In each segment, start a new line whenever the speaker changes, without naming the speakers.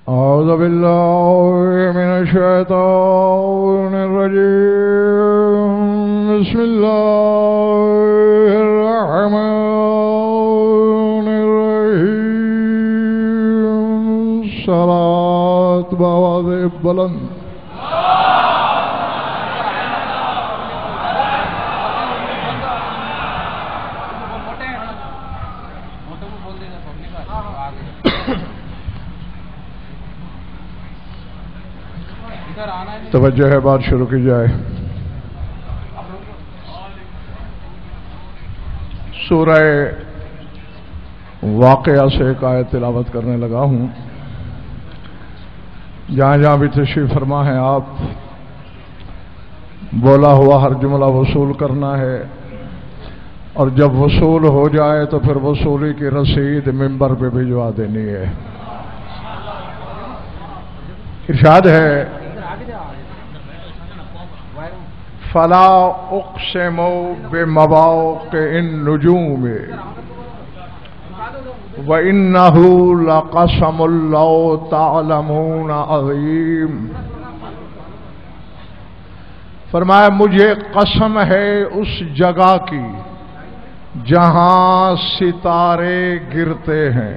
أعوذ بالله من الشيطان الرجيم. بسم الله الرحمن الرحيم. صلاة بآواز بلند. توجہ ہے، بات شروع کی جائے. سورہ واقعہ سے ایک آیت تلاوت کرنے لگا ہوں. جہاں جہاں بھی تشریف فرما ہے آپ، بولا ہوا ہر جملہ وصول کرنا ہے، اور جب وصول ہو جائے تو پھر وصولی کی رسید ممبر پہ بھجوا دینی ہے. ارشاد ہے فلا اقسم بمواقع النجوم وانه لقسم لو تعلمون عظیم. فرمایا مجھے قسم ہے اس جگہ کی جہاں ستارے گرتے ہیں.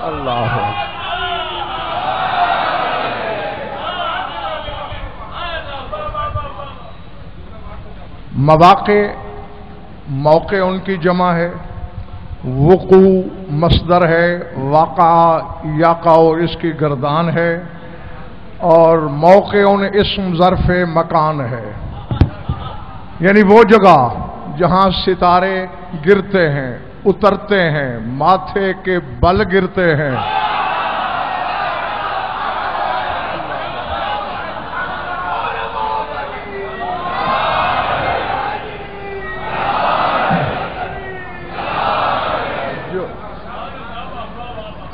اللہ مواقع، موقع ان کی جمع ہے. وقوع مصدر ہے، واقع یقع اس کی گردان ہے، اور موقع اسم ظرف مکان ہے. یعنی وہ جگہ جہاں ستارے گرتے ہیں، اترتے ہیں، ماتھے کے بل گرتے ہیں.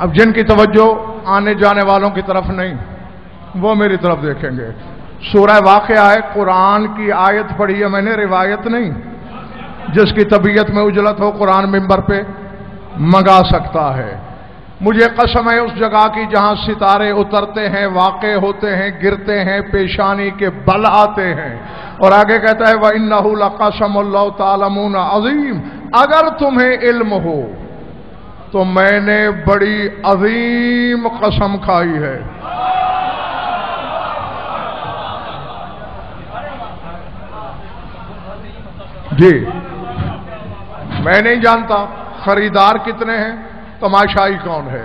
اب جن کی توجہ آنے جانے والوں کی طرف نہیں، وہ میری طرف دیکھیں گے. سورہ واقعہ ہے، قرآن کی آیت پڑھی ہے میں نے، روایت نہیں. جس کی طبیعت میں اجلت ہو قرآن ممبر پہ منگا سکتا ہے. مجھے قسم ہے اس جگہ کی جہاں ستارے اترتے ہیں، واقع ہوتے ہیں، گرتے ہیں، پیشانی کے بل آتے ہیں. اور آگے کہتا ہے وَإِنَّهُ لَقَسَمُ اللَّهُ تَعْلَمُونَ عَظِيمٌ. اگر تمہیں علم ہو تو میں نے بڑی عظیم قسم کھائی ہے. جی میں نہیں جانتا خریدار کتنے ہیں، تماشائی کون ہے.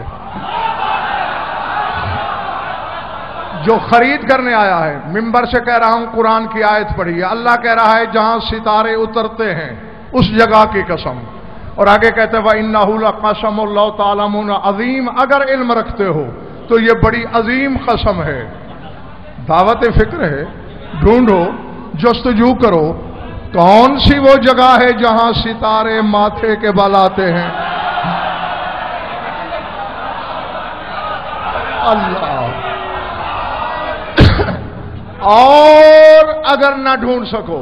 جو خرید کرنے آیا ہے ممبر سے کہہ رہا ہوں قرآن کی آیت پڑھی ہے. اللہ کہہ رہا ہے جہاں ستارے اترتے ہیں اس جگہ کی قسم. اور آگے کہتے ہیں وَإِنَّهُ لَقَسَمُ اللَّهُ تَعْلَمُونَ عَظِيمٌ. اگر علم رکھتے ہو تو یہ بڑی عظیم قسم ہے. دعوت فکر ہے، ڈھونڈو، جستجو کرو کون سی وہ جگہ ہے جہاں ستارے ماتھے کے بل آتے ہیں. اللہ. اور اگر نہ ڈھونڈ سکو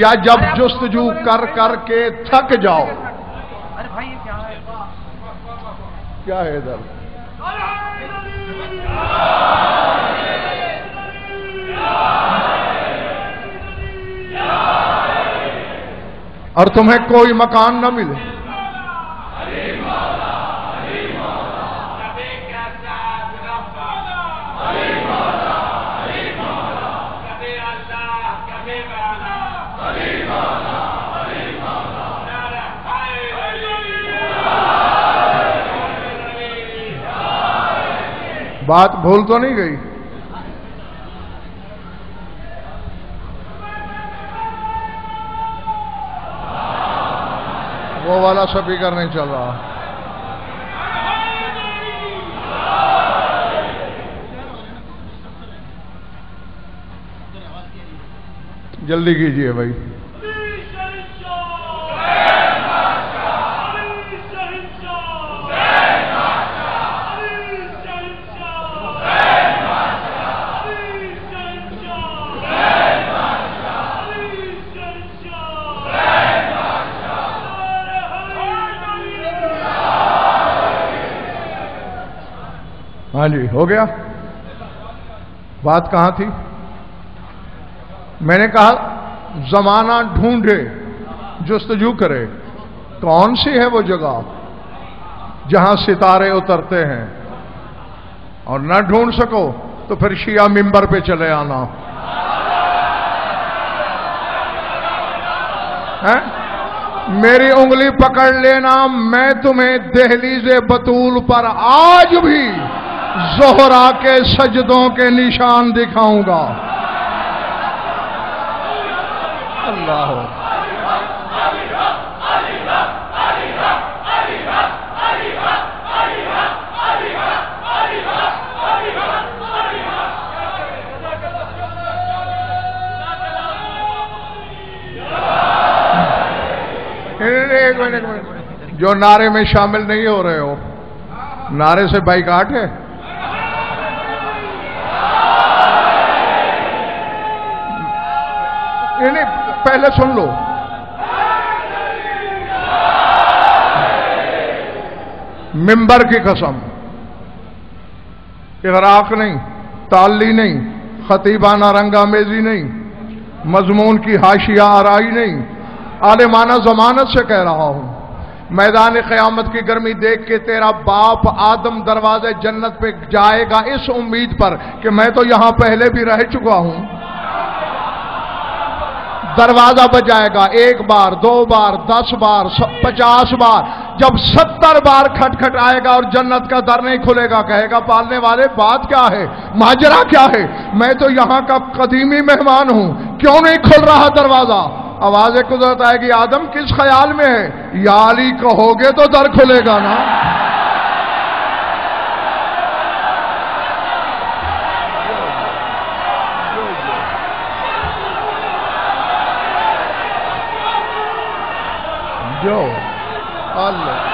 یا جب جستجو کر کر کے تھک جاؤ. کیا ہے ادھر؟ اور تمہیں کوئی مکان نہ ملے. بات بھول تو نہیں گئی؟ وہ والا سپیکر نہیں چل رہا. جلدی کیجئے بھائی. ہاں جی ہو گیا. بات کہاں تھی؟ میں نے کہا زمانہ ڈھونڈے، جستجو کرے، کون سی ہے وہ جگہ جہاں ستارے اترتے ہیں، اور نہ ڈھونڈ سکو تو پھر شیعہ ممبر پہ چلے آنا. میری انگلی پکڑ لینا، میں تمہیں دہلیز بطول پر آج بھی زہرا کے سجدوں کے نشان دکھاؤں گا. اللہ ایک منٹ، جو نعرے میں شامل نہیں ہو رہے ہو، نعرے سے بائیکاٹ ہے. پہلے سن لو، ممبر کی قسم، اغراق نہیں، تعلی نہیں، خطیبانہ رنگامیزی نہیں، مضمون کی حاشیہ آرائی نہیں، عالمانہ ضمانت سے کہہ رہا ہوں. میدان قیامت کی گرمی دیکھ کے تیرا باپ آدم دروازے جنت پہ جائے گا اس امید پر کہ میں تو یہاں پہلے بھی رہ چکا ہوں. دروازہ بجائے گا 1 بار 2 بار 10 بار 50 بار، جب 70 بار کھٹ کھٹ آئے گا اور جنت کا در نہیں کھلے گا، کہے گا پالنے والے بات کیا ہے، ماجرا کیا ہے، میں تو یہاں کا قدیمی مہمان ہوں، کیوں نہیں کھل رہا دروازہ؟ آواز قدرت آئے گی، آدم کس خیال میں ہے؟ یا علی کہو گے تو در کھلے گا نا. جو اللہ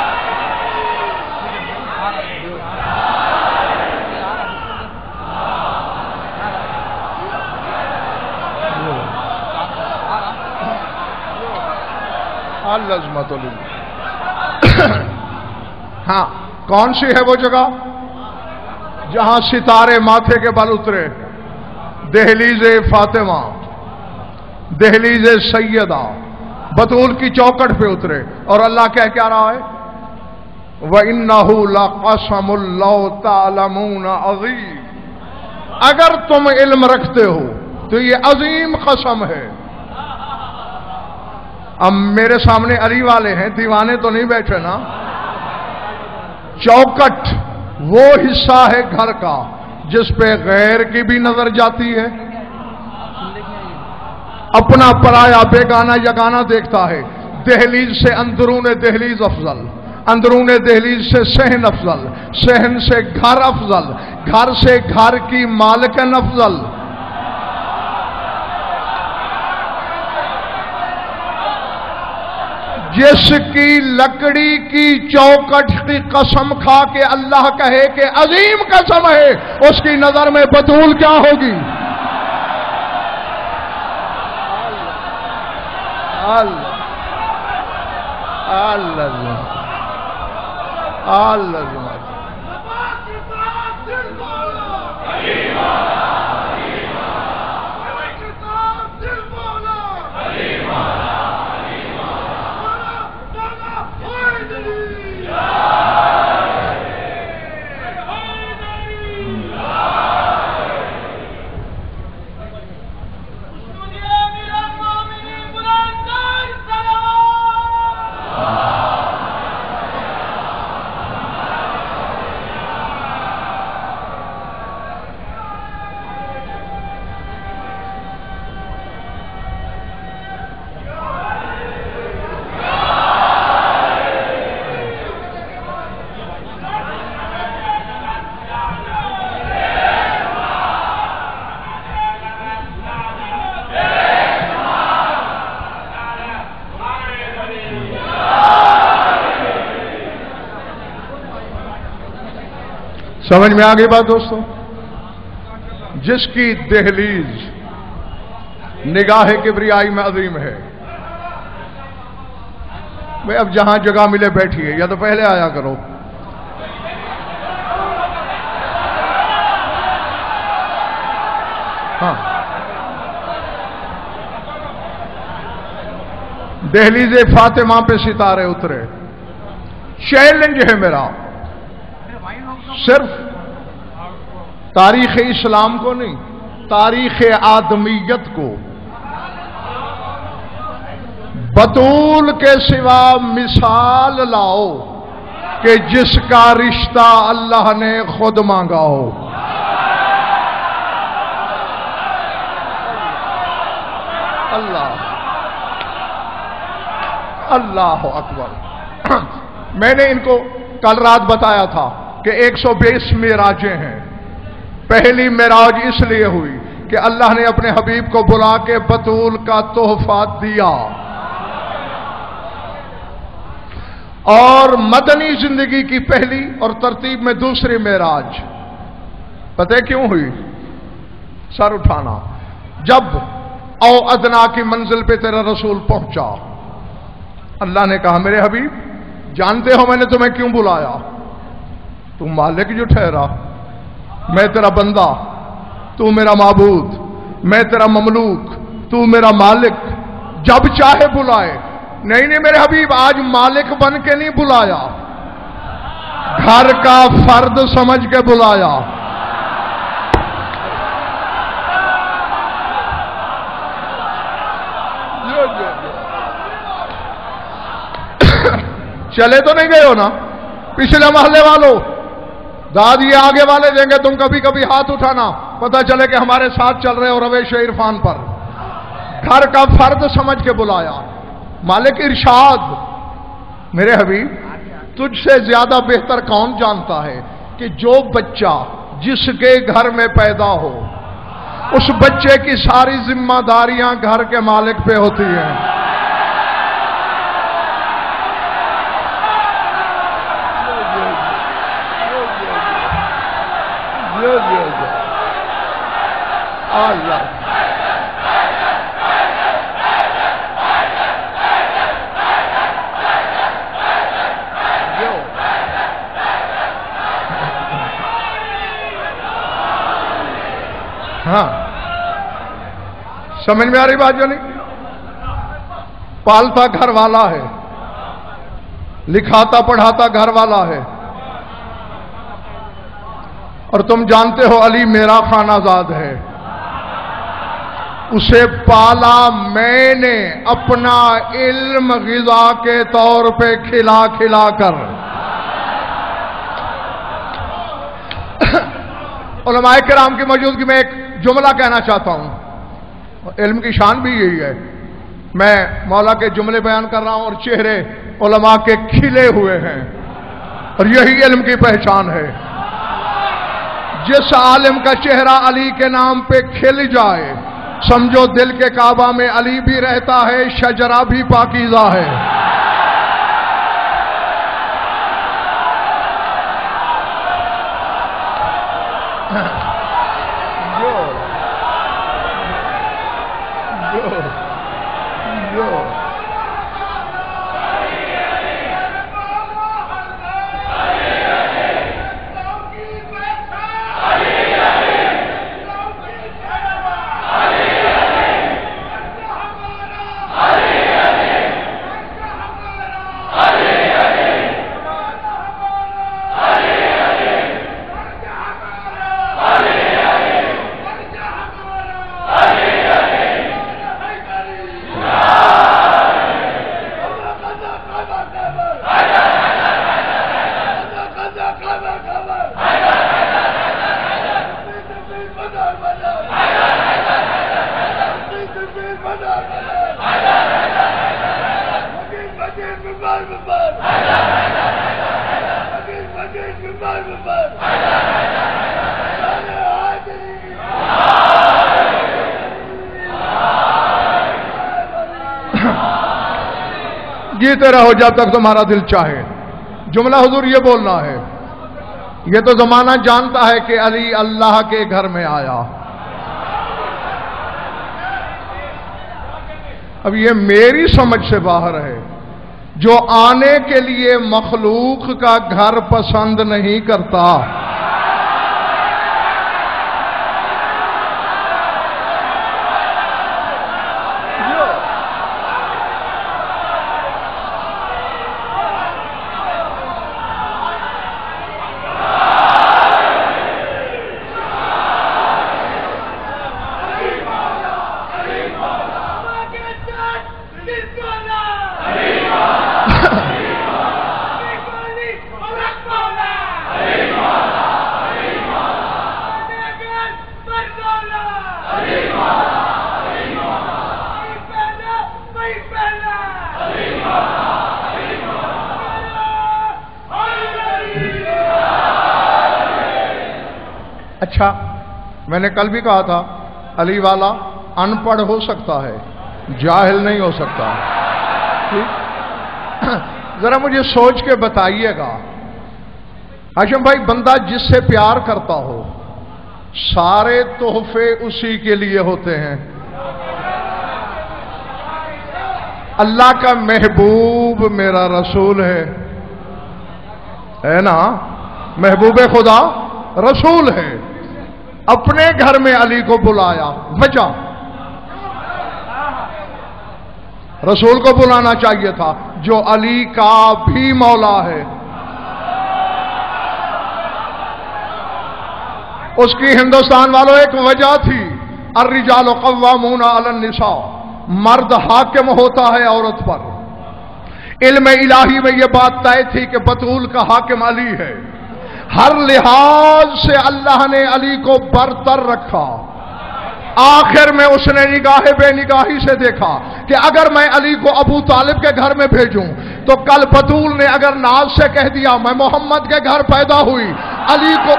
عظمت ہاں، کون سی ہے وہ جگہ جہاں ستارے ماتھے کے بل اترے؟ دہلیز فاطمہ، دہلیز سیدہ بطول کی چوکٹ پہ اترے، اور اللہ کیا رہا ہے؟ وَإِنَّهُ لَقَسَمٌ لَوْ تَعْلَمُونَ عَظِيمٌ. اگر تم علم رکھتے ہو تو یہ عظیم قسم ہے. اب میرے سامنے علی والے ہیں، دیوانے تو نہیں بیٹھے نا. چوکٹ وہ حصہ ہے گھر کا جس پہ غیر کی بھی نظر جاتی ہے، اپنا پرایا بیگانہ یگانہ دیکھتا ہے. دہلیز سے اندرون دہلیز افضل، اندرون دہلیز سے صحن افضل، صحن سے گھر افضل، گھر سے گھر کی مالکن افضل. جس کی لکڑی کی چوکٹ کی قسم کھا کے اللہ کہے کہ عظیم قسم ہے، اس کی نظر میں بطول کیا ہوگی؟ اللہ سمجھ میں آ گئی بات دوستو؟ جس کی دہلیز نگاہ کبریائی میں عظیم ہے. بھئی اب جہاں جگہ ملے بیٹھیے، یا تو پہلے آیا کرو. ہاں، دہلیز فاطمہ پہ ستارے اترے. چیلنج ہے میرا، صرف تاریخ اسلام کو نہیں، تاریخ آدمیت کو. بطول کے سوا مثال لاؤ کہ جس کا رشتہ اللہ نے خود مانگا ہو. اللہ اللہ اکبر. میں نے ان کو کل رات بتایا تھا کہ 120 معراجیں ہیں. پہلی معراج اس لیے ہوئی کہ اللہ نے اپنے حبیب کو بلا کے بطول کا تحفہ دیا. اور مدنی زندگی کی پہلی اور ترتیب میں دوسری معراج پتہ کیوں ہوئی؟ سر اٹھانا. جب او ادنا کی منزل پہ تیرا رسول پہنچا، اللہ نے کہا میرے حبیب جانتے ہو میں نے تمہیں کیوں بلایا؟ تو مالک جو ٹھہرا، میں تیرا بندہ، تو میرا معبود، میں تیرا مملوک، تو میرا مالک، جب چاہے بلائے. نہیں نہیں میرے حبیب آج مالک بن کے نہیں بلایا، گھر کا فرد سمجھ کے بلایا. چلے تو نہیں گئے ہو نا پچھلے محلے والوں؟ داد یہ آگے والے دیں گے، تم کبھی کبھی ہاتھ اٹھانا، پتہ چلے کہ ہمارے ساتھ چل رہے ہو رویش عرفان پر. گھر کا فرد سمجھ کے بلایا. مالک ارشاد، میرے حبیب تجھ سے زیادہ بہتر کون جانتا ہے کہ جو بچہ جس کے گھر میں پیدا ہو اس بچے کی ساری ذمہ داریاں گھر کے مالک پہ ہوتی ہیں. اللہ ہاں سمجھ میں آ رہی بات جو نہیں؟ پالتا گھر والا ہے، لکھاتا پڑھاتا گھر والا ہے. اور تم جانتے ہو علی میرا خانہ زاد ہے، اسے پالا میں نے اپنا علم غذا کے طور پہ کھلا کھلا کر. علماء کرام کی موجودگی میں ایک جملہ کہنا چاہتا ہوں. علم کی شان بھی یہی ہے. میں مولا کے جملے بیان کر رہا ہوں اور چہرے علماء کے کھلے ہوئے ہیں، اور یہی علم کی پہچان ہے. جس عالم کا چہرہ علی کے نام پہ کھل جائے سمجھو دل کے کعبہ میں علی بھی رہتا ہے، شجرہ بھی پاکیزہ ہے. جیتے رہو جب تک تمہارا دل چاہے. جملہ حضور یہ بولنا ہے. یہ تو زمانہ جانتا ہے کہ علی اللہ کے گھر میں آیا. اب یہ میری سمجھ سے باہر ہے. جو آنے کے لیے مخلوق کا گھر پسند نہیں کرتا اچھا، میں نے کل بھی کہا تھا علی والا ان پڑھ ہو سکتا ہے، جاہل نہیں ہو سکتا. ذرا مجھے سوچ کے بتائیے گا ہاشم بھائی، بندہ جس سے پیار کرتا ہو سارے تحفے اسی کے لیے ہوتے ہیں. اللہ کا محبوب میرا رسول ہے نا، محبوب خدا رسول ہے. اپنے گھر میں علی کو بلایا، وجہ رسول کو بلانا چاہیے تھا جو علی کا بھی مولا ہے. اس کی ہندوستان والوں ایک وجہ تھی، الرجال قوامون علی النساء، مرد حاکم ہوتا ہے عورت پر. علم الہی میں یہ بات طے تھی کہ بطول کا حاکم علی ہے. ہر لحاظ سے اللہ نے علی کو برتر رکھا. آخر میں اس نے نگاہ بے نگاہی سے دیکھا کہ اگر میں علی کو ابو طالب کے گھر میں بھیجوں تو کل بطول نے اگر ناز سے کہہ دیا میں محمد کے گھر پیدا ہوئی، علی کو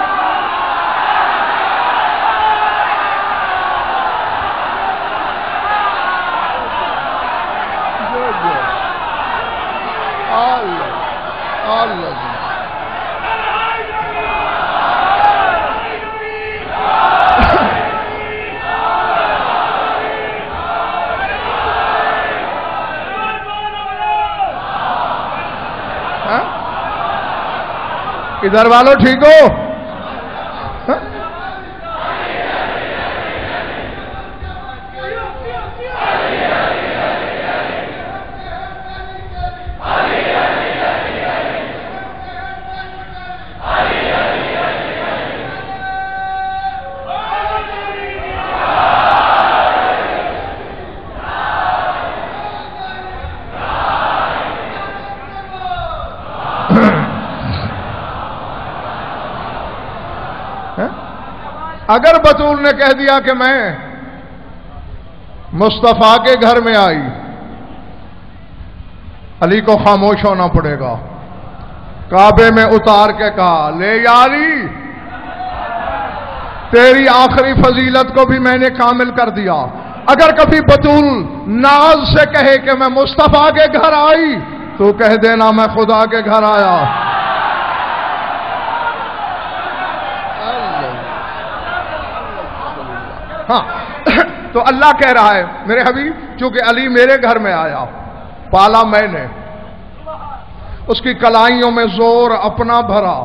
ادھر والوں ٹھیک ہو؟ اگر بطول نے کہہ دیا کہ میں مصطفیٰ کے گھر میں آئی، علی کو خاموش ہونا پڑے گا. کعبے میں اتار کے کہا لے یا علی، تیری آخری فضیلت کو بھی میں نے کامل کر دیا. اگر کبھی بطول ناز سے کہے کہ میں مصطفیٰ کے گھر آئی تو کہہ دینا میں خدا کے گھر آیا. ہاں تو اللہ کہہ رہا ہے میرے حبیب، چونکہ علی میرے گھر میں آیا، پالا میں نے، اس کی کلائیوں میں زور اپنا بھرا.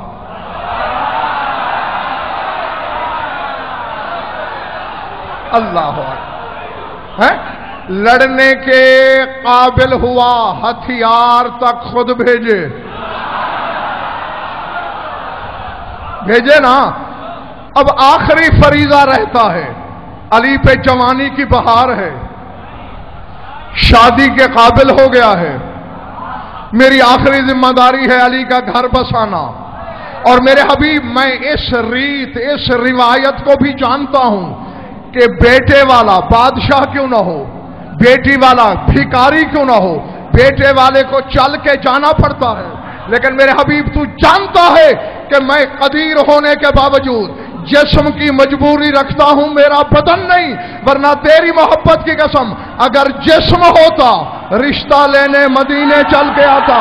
اللہ ہے لڑنے کے قابل ہوا، ہتھیار تک خود بھیجے نا. اب آخری فریضہ رہتا ہے، علی پہ جوانی کی بہار ہے، شادی کے قابل ہو گیا ہے. میری آخری ذمہ داری ہے علی کا گھر بسانا. اور میرے حبیب میں اس ریت، اس روایت کو بھی جانتا ہوں کہ بیٹے والا بادشاہ کیوں نہ ہو، بیٹی والا بھکاری کیوں نہ ہو، بیٹے والے کو چل کے جانا پڑتا ہے. لیکن میرے حبیب تو جانتا ہے کہ میں قدیر ہونے کے باوجود جسم کی مجبوری رکھتا ہوں، میرا بدن نہیں. ورنہ تیری محبت کی قسم اگر جسم ہوتا رشتہ لینے مدینے چل کے آتا.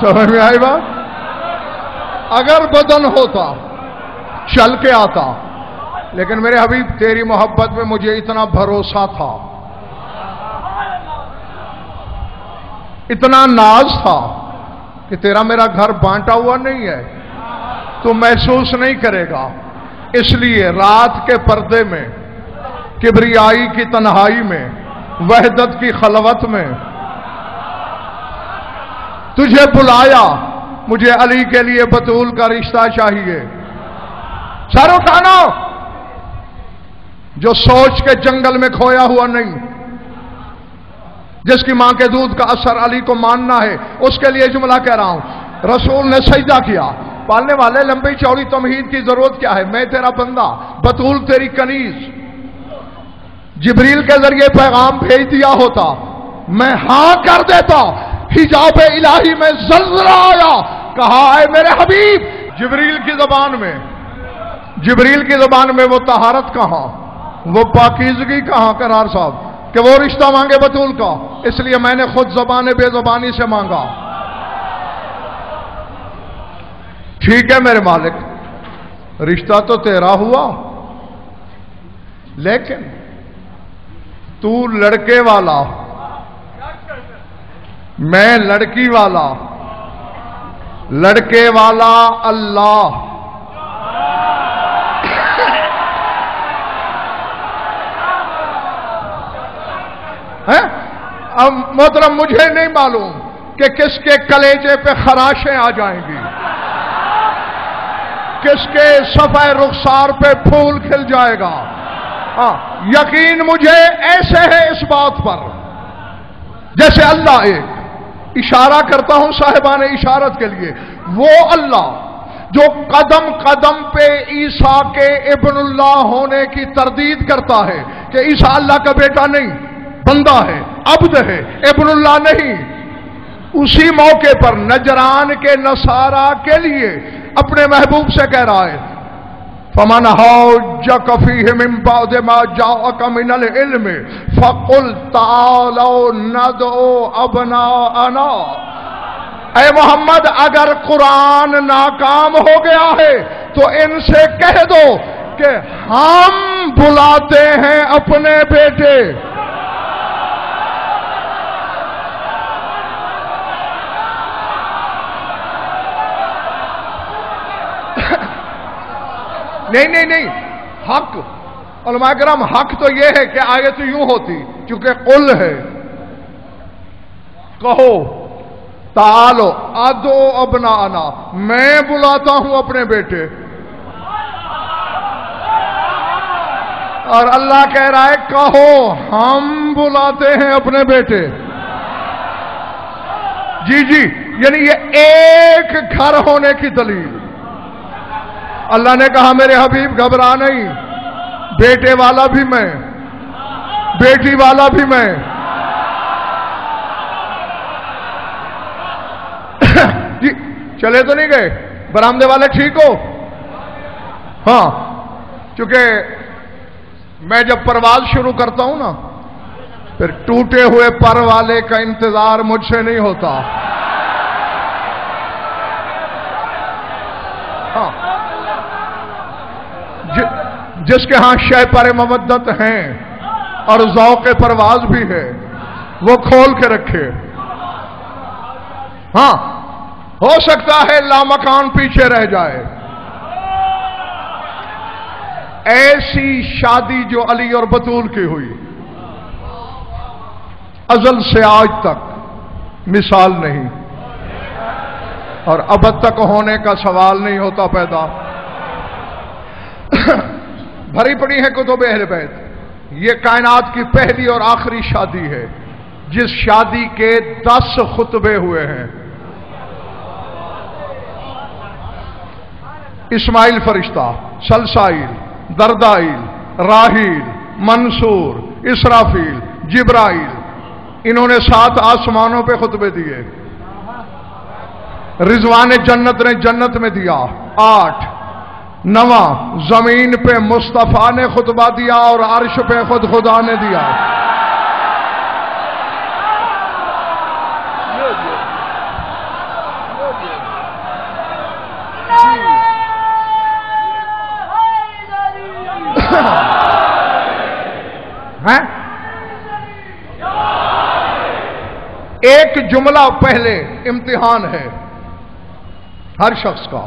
سمجھ میں آئی بات؟ اگر بدن ہوتا چل کے آتا، لیکن میرے حبیب تیری محبت میں مجھے اتنا بھروسہ تھا، اتنا ناز تھا کہ تیرا میرا گھر بانٹا ہوا نہیں ہے، تو محسوس نہیں کرے گا، اس لیے رات کے پردے میں، کبریائی کی تنہائی میں، وحدت کی خلوت میں تجھے بلایا، مجھے علی کے لیے بطول کا رشتہ چاہیے۔ سر اٹھانا، جو سوچ کے جنگل میں کھویا ہوا نہیں، جس کی ماں کے دودھ کا اثر علی کو ماننا ہے، اس کے لیے جملہ کہہ رہا ہوں۔ رسول نے سجدہ کیا، پالنے والے لمبی چوڑی تمہید کی ضرورت کیا ہے؟ میں تیرا بندہ، بطول تیری کنیز، جبریل کے ذریعے پیغام بھیج دیا ہوتا، میں ہاں کر دیتا، حجاب الہی میں زلزلہ آیا، کہا اے میرے حبیب، جبریل کی زبان میں وہ طہارت کہاں، وہ پاکیزگی کہاں؟ قرار صاحب کہ وہ رشتہ مانگے بطول کا، اس لیے میں نے خود زبان بے زبانی سے مانگا۔ ٹھیک ہے میرے مالک، رشتہ تو تیرا ہوا، لیکن تو لڑکے والا، میں لڑکی والا، لڑکے والا اللہ۔ اب محترم مجھے نہیں معلوم کہ کس کے کلیجے پہ خراشیں آ جائیں گی، کس کے صفحہ رخسار پہ پھول کھل جائے گا۔ یقین مجھے ایسے ہے اس بات پر جیسے اللہ ایک، اشارہ کرتا ہوں صاحبان اشارت کے لیے، وہ اللہ جو قدم قدم پہ عیسیٰ کے ابن اللہ ہونے کی تردید کرتا ہے کہ عیسیٰ اللہ کا بیٹا نہیں، بندہ ہے، عبد ہے، ابن اللہ نہیں، اسی موقع پر نجران کے نصارہ کے لیے اپنے محبوب سے کہہ رہا ہے فَمَنْ حَاجَّكَ فِيهِ مِنْ بَعْدِ مَا جَاءَكَ مِنَ الْعِلْمِ فَقُلْ تَعَالَوْا نَدْعُوا أَبْنَاءَنَا۔ اے محمد، اگر قرآن ناکام ہو گیا ہے تو ان سے کہہ دو کہ ہم بلاتے ہیں اپنے بیٹے۔ نہیں، حق علماء کرام، حق تو یہ ہے کہ آیت یوں ہوتی، چونکہ قل ہے، کہو تعالو ادعو ابناءنا، میں بلاتا ہوں اپنے بیٹے، اور اللہ کہہ رہا ہے کہو ہم بلاتے ہیں اپنے بیٹے۔ جی یعنی یہ ایک گھر ہونے کی دلیل۔ اللہ نے کہا میرے حبیب گھبرا نہیں، بیٹے والا بھی میں، بیٹی والا بھی میں۔ جی چلے تو نہیں گئے؟ برآمدے والے ٹھیک ہو؟ ہاں، چونکہ میں جب پرواز شروع کرتا ہوں نا، پھر ٹوٹے ہوئے پر والے کا انتظار مجھ سے نہیں ہوتا۔ ہاں، جس کے ہاں شے پر مودت ہیں اور ذوق پرواز بھی ہے، وہ کھول کے رکھے۔ ہاں، ہو سکتا ہے لامکان پیچھے رہ جائے۔ ایسی شادی جو علی اور بطول کی ہوئی، ازل سے آج تک مثال نہیں، اور ابد تک ہونے کا سوال نہیں ہوتا پیدا۔ بھری پڑی ہے کتب اہل بیت، یہ کائنات کی پہلی اور آخری شادی ہے جس شادی کے 10 خطبے ہوئے ہیں۔ اسماعیل فرشتہ، سلسائیل، دردائیل، راحیل، منصور، اسرافیل، جبرائیل، انہوں نے 7 آسمانوں پہ خطبے دیے۔ رضوان جنت نے جنت میں دیا 8، 9 زمین پہ مصطفیٰ نے خطبہ دیا اور عرش پہ خود خدا نے دیا۔ ایک جملہ پہلے امتحان ہے ہر شخص کا،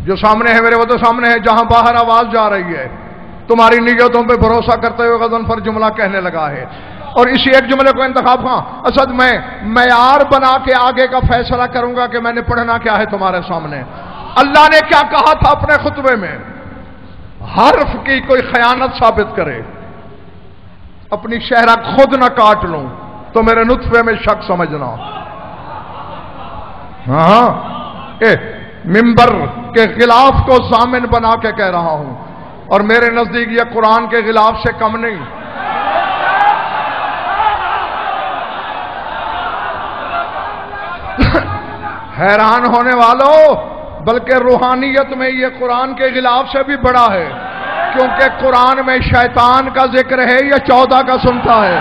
جو سامنے ہے میرے وہ تو سامنے ہے، جہاں باہر آواز جا رہی ہے، تمہاری نیتوں پہ بھروسہ کرتے ہوئے غضنفر جملہ کہنے لگا ہے، اور اسی ایک جملے کو انتخاب، ہاں اسد میں معیار بنا کے آگے کا فیصلہ کروں گا کہ میں نے پڑھنا کیا ہے تمہارے سامنے۔ اللہ نے کیا کہا تھا اپنے خطبے میں؟ حرف کی کوئی خیانت ثابت کرے، اپنی شہرہ خود نہ کاٹ لوں تو میرے نطفے میں شک سمجھنا۔ ہاں ممبر کے غلاف کو ضامن بنا کے کہہ رہا ہوں، اور میرے نزدیک یہ قرآن کے غلاف سے کم نہیں۔ حیران ہونے والوں، بلکہ روحانیت میں یہ قرآن کے غلاف سے بھی بڑا ہے، کیونکہ قرآن میں شیطان کا ذکر ہے، یہ 14 کا سنتا ہے۔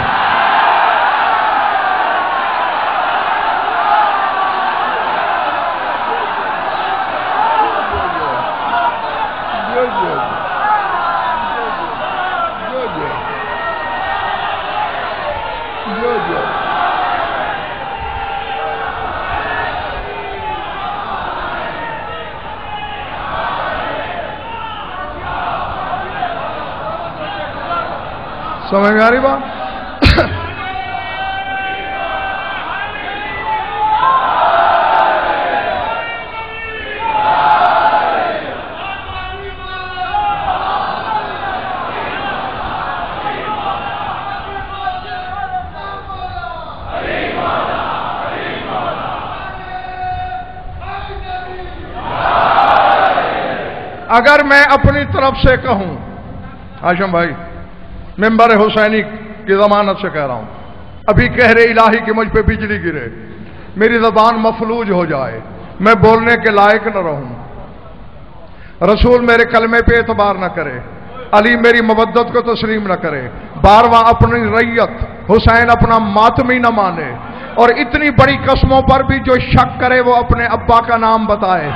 سمجھ میں آ رہی بات؟ اگر میں اپنی طرف سے کہوں، ہاشم بھائی ممبر حسینی کی ضمانت سے کہہ رہا ہوں، ابھی کہہ رہے الہی کہ مجھ پہ بجلی گرے، میری زبان مفلوج ہو جائے، میں بولنے کے لائق نہ رہوں، رسول میرے کلمے پہ اعتبار نہ کرے، علی میری مودت کو تسلیم نہ کرے، بارواں اپنی ریت حسین اپنا ماتمی نہ مانے، اور اتنی بڑی قسموں پر بھی جو شک کرے وہ اپنے ابا کا نام بتائے۔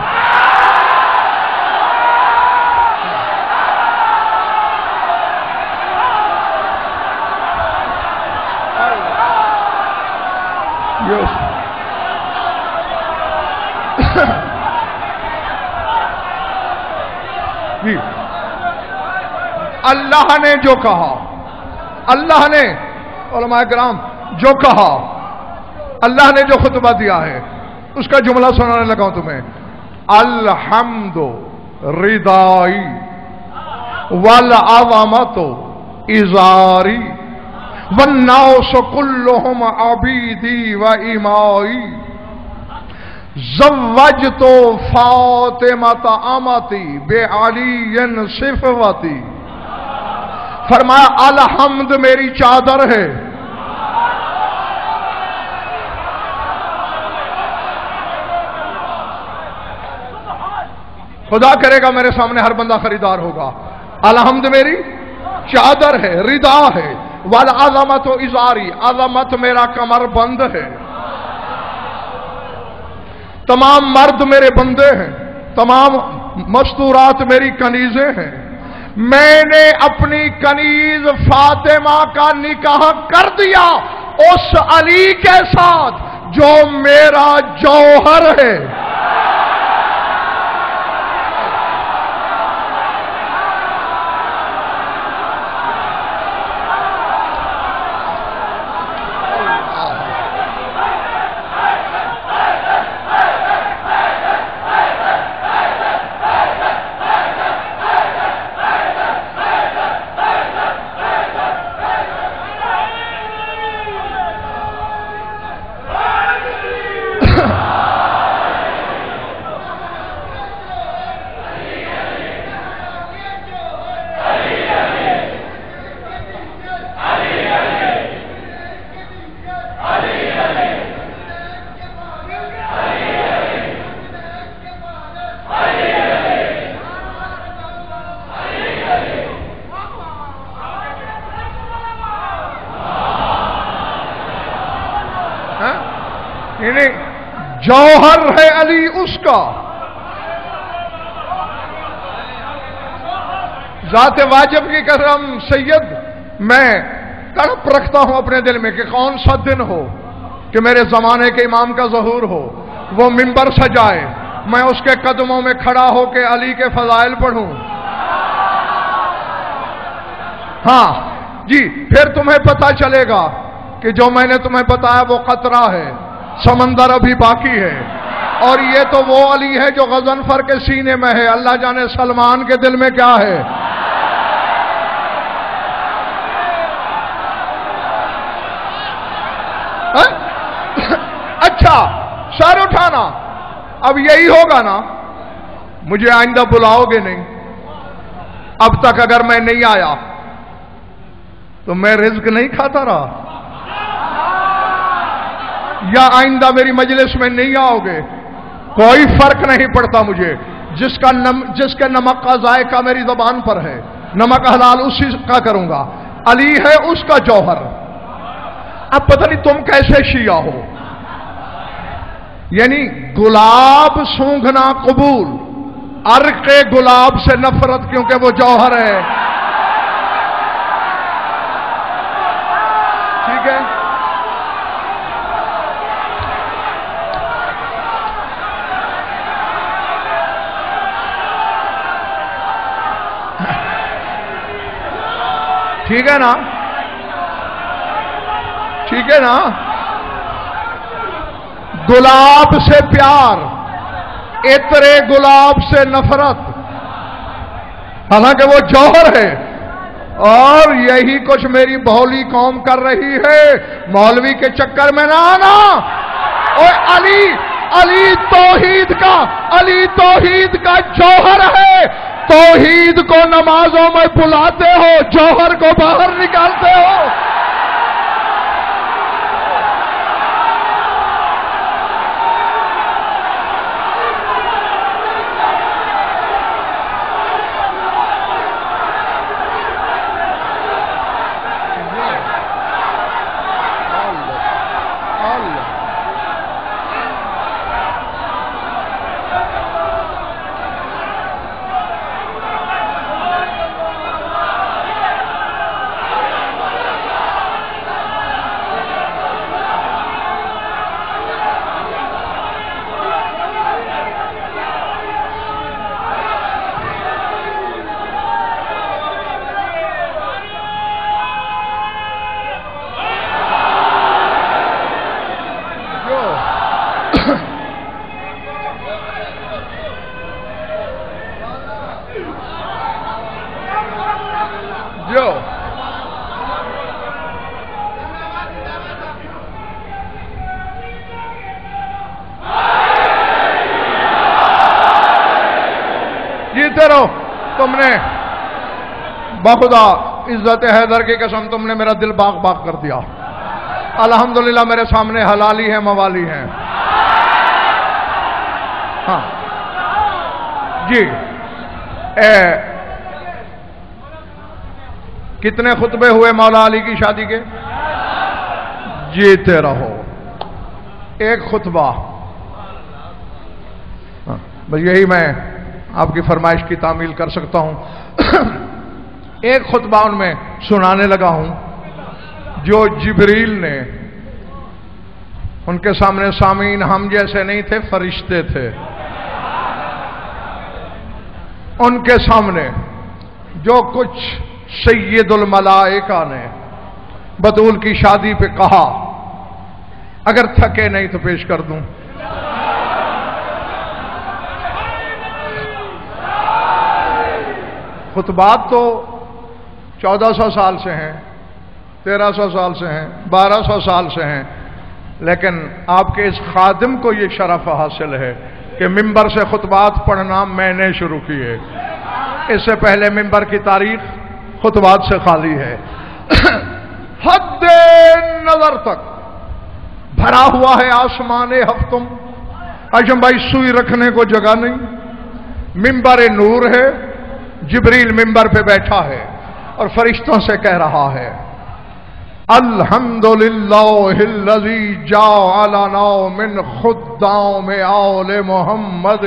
اللہ نے جو کہا، اللہ نے علماء کرام جو کہا، اللہ نے جو خطبہ دیا ہے اس کا جملہ سنانے لگا ہوں تمہیں۔ الحمد ردائی والعظمت ازاری والناس كلهم عبيدي وإمائي زوجت فاطمة امتي بعلي صفوتي، فرمایا الحمد میری چادر ہے، خدا کرے گا میرے سامنے ہر بندہ خریدار ہوگا، الحمد میری چادر ہے، ردا ہے، والعظمت ازاری، عظمت میرا کمر بند ہے، تمام مرد میرے بندے ہیں، تمام مستورات میری کنیزیں ہیں، میں نے اپنی کنیز فاطمہ کا نکاح کر دیا اس علی کے ساتھ جو میرا جوہر ہے۔ جوہر ہے علی اس کا، ذات واجب کی قسم سید میں تڑپ رکھتا ہوں اپنے دل میں کہ کون سا دن ہو کہ میرے زمانے کے امام کا ظہور ہو، وہ منبر سجائے، میں اس کے قدموں میں کھڑا ہو کے علی کے فضائل پڑھوں۔ ہاں جی، پھر تمہیں پتہ چلے گا کہ جو میں نے تمہیں بتایا وہ قطرہ ہے، سمندر ابھی باقی ہے، اور یہ تو وہ علی ہے جو غضنفر کے سینے میں ہے، اللہ جانے سلمان کے دل میں کیا ہے۔ اچھا، سر اٹھانا اب یہی ہوگا نا، مجھے آئندہ بلاؤ گے نہیں؟ اب تک اگر میں نہیں آیا تو میں رزق نہیں کھاتا رہا، یا آئندہ میری مجلس میں نہیں آؤ گے، کوئی فرق نہیں پڑتا مجھے، جس کے نمک کا ذائقہ میری زبان پر ہے، نمک حلال اسی کا کروں گا، علی ہے اس کا جوہر۔ اب پتہ نہیں تم کیسے شیعہ ہو، یعنی گلاب سونگھنا قبول، عرق گلاب سے نفرت، کیونکہ وہ جوہر ہے۔ ٹھیک ہے، ٹھیک ہے نا، ٹھیک ہے نا، گلاب سے پیار، عطر گلاب سے نفرت، حالانکہ وہ جوہر ہے، اور یہی کچھ میری بھولی قوم کر رہی ہے۔ مولوی کے چکر میں نہ آنا، اور علی توحید کا جوہر ہے، توحید کو نمازوں میں بلاتے ہو، جوہر کو باہر نکالتے ہو۔ جیتے رہو، تم نے بخدا عزت حیدر کی قسم تم نے میرا دل باغ باغ کر دیا۔ الحمدللہ میرے سامنے حلالی ہیں، موالی ہیں۔ ہاں جی، کتنے خطبے ہوئے مولا علی کی شادی کے؟ جیتے رہو، ایک خطبہ، بس یہی میں آپ کی فرمائش کی تعمیل کر سکتا ہوں۔ ایک خطبہ ان میں سنانے لگا ہوں جو جبریل نے، ان کے سامنے سامعین ہم جیسے نہیں تھے، فرشتے تھے، ان کے سامنے جو کچھ سید الملائکہ نے بطول کی شادی پہ کہا، اگر تھکے نہیں تو پیش کر دوں۔ خطبات تو 1400 سال سے ہیں، 1300 سال سے ہیں، 1200 سال سے ہیں، لیکن آپ کے اس خادم کو یہ شرف حاصل ہے کہ ممبر سے خطبات پڑھنا میں نے شروع کیے، اس سے پہلے ممبر کی تاریخ خطبات سے خالی ہے۔ حد نظر تک بھرا ہوا ہے آسمان ہفتم، اجم بھائی سوئی رکھنے کو جگہ نہیں، ممبر نور ہے، جبریل ممبر پہ بیٹھا ہے اور فرشتوں سے کہہ رہا ہے، الحمدللہ الذی جعلنا من خدام آل محمد۔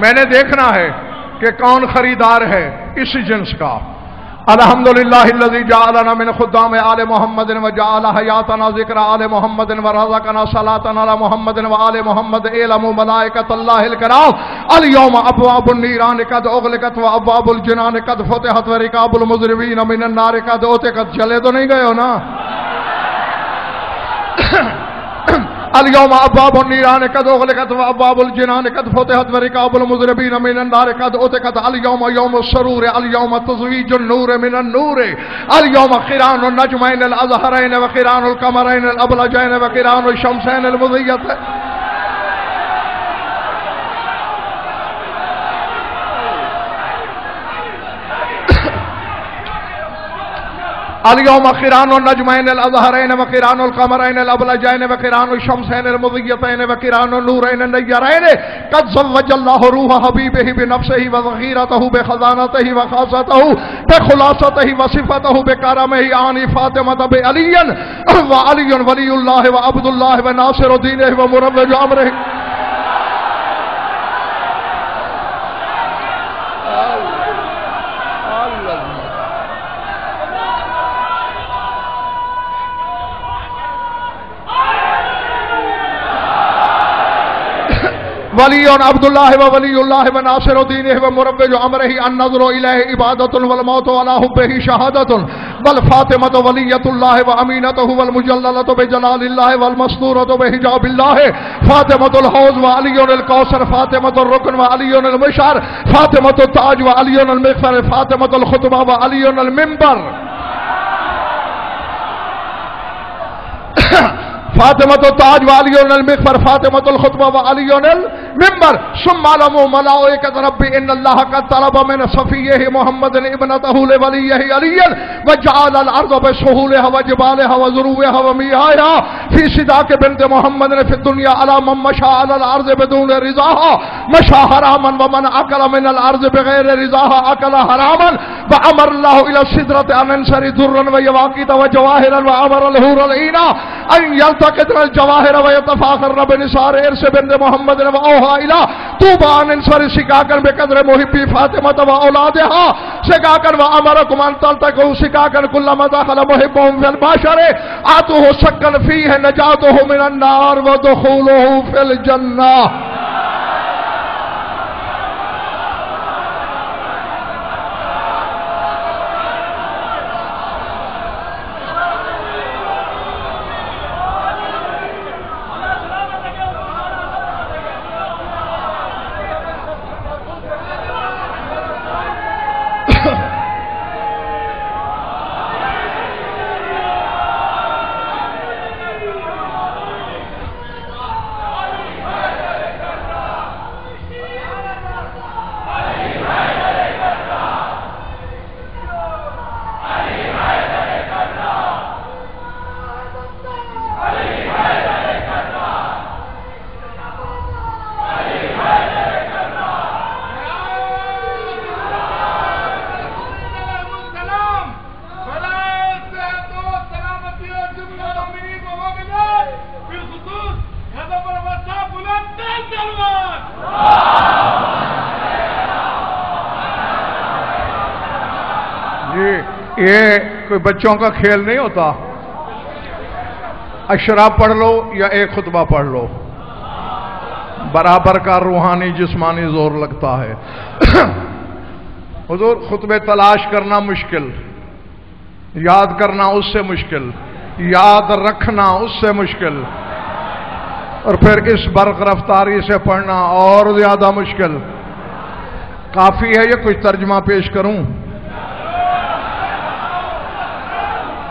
میں نے دیکھنا ہے کہ کون خریدار ہے اس جنس کا۔ الحمدللہ الذی جعلنا من خدام آل محمد وجعل حیاتنا ذکر آل محمد ورزقنا صلاة علی محمد وآل محمد۔ اعلموا ملائکۃ اللہ الکرام اليوم ابواب النیران قد اغلقت وابواب الجنان قد فتحت ورقاب المجرمین من النار قد اعتقت۔ چلے تو نہیں گئے ہو نا؟ اليوم ابواب النیران قد اغلقت وابواب الجنان قد فتحت ورقاب المجرمین من النار قد اعتقت۔ اليوم یوم السرور، اليوم تزویج النور من النور، اليوم قران النجمین الازهرین وقران القمرین الابلجین وقران الشمسین المضیتین۔ اليوم قران النجمین الازهرین وقران القمرین الابلجین وقران الشمسین المضیتین وقران النورین النیرین قد زوج اللہ روح حبیبہ بنفسہ وذخیرتہ بخزانتہ وخاصتہ بخلاصتہ وصفتہ بکرمہ آن فاطمہ بعلی وعلی ولی اللہ وعبد اللہ وناصر دینہ ومروج امرہ۔ ولی عبداللہ و ولی اللہ و ناصر دینہ و مربج امرہ النظر الیہ عبادت والموت علی حبہ شہادت بل فاطمہ ولیۃ اللہ و امینتہ والمجللۃ بجلال اللہ والمستورۃ بحجاب اللہ فاطمہ الحوض و علی الکوثر فاطمہ الرکن و علی المشعر فاطمہ التاج و علی المغفر فاطمہ الخطبہ و علی المنبر۔ فاطمة التاج وعلي المغفر فاطمة الخطبة وعلي المنبر۔ ثم علموا ملائكة ربي إن الله قد طلب من صفيه محمد ابنته لوليه علي وجعل الأرض بسهولها وجبالها وذروها ومياها في صداق بنت محمد في الدنيا على من مشى على الأرض بدون رضاها مشى حراما ومن أكل من الأرض بغير رضاها أكل حراما وأمر الله إلى السدرة أن ينشر درا ويواقيت وجواهرا وأمر الحور العين أن يلتقطن الجواهر ويتفاخرن بنثار عرس بنت محمد وأوحى إلى طوبى أن ينشر سكاكا بقدر محبي فاطمة وأولادها سكاكا وأمركم أن تلتقوا سكاكا كلما دخل محبهم في البشر آتوه سكا فيه نجاته من النار ودخوله في الجنة۔ یہ کوئی بچوں کا کھیل نہیں ہوتا، اشرا پڑھ لو یا ایک خطبہ پڑھ لو، برابر کا روحانی جسمانی زور لگتا ہے۔ حضور خطبے تلاش کرنا مشکل، یاد کرنا اس سے مشکل، یاد رکھنا اس سے مشکل، اور پھر اس برق رفتاری سے پڑھنا اور زیادہ مشکل۔ کافی ہے یہ کچھ ترجمہ پیش کروں؟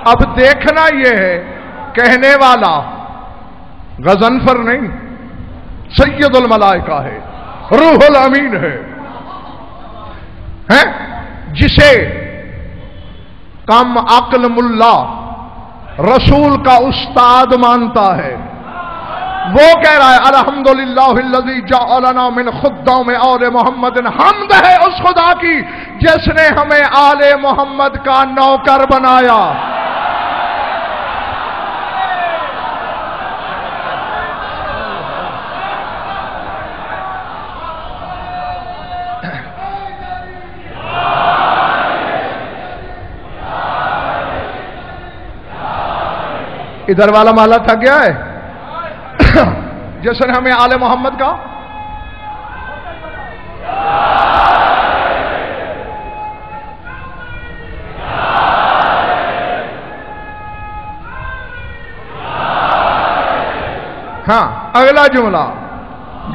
اب دیکھنا یہ ہے کہنے والا غضنفر نہیں، سید الملائکہ ہے، روح الامین ہے، جسے کم عقل ملا رسول کا استاد مانتا ہے، وہ کہہ رہا ہے الحمدللہ الذی جعلنا من خدام آل محمد۔ حمد ہے اس خدا کی جس نے ہمیں آل محمد کا نوکر بنایا۔ ادھر والا محلہ تھک گیا ہے جس نے ہمیں آل محمد کا ہاں اگلا جملہ،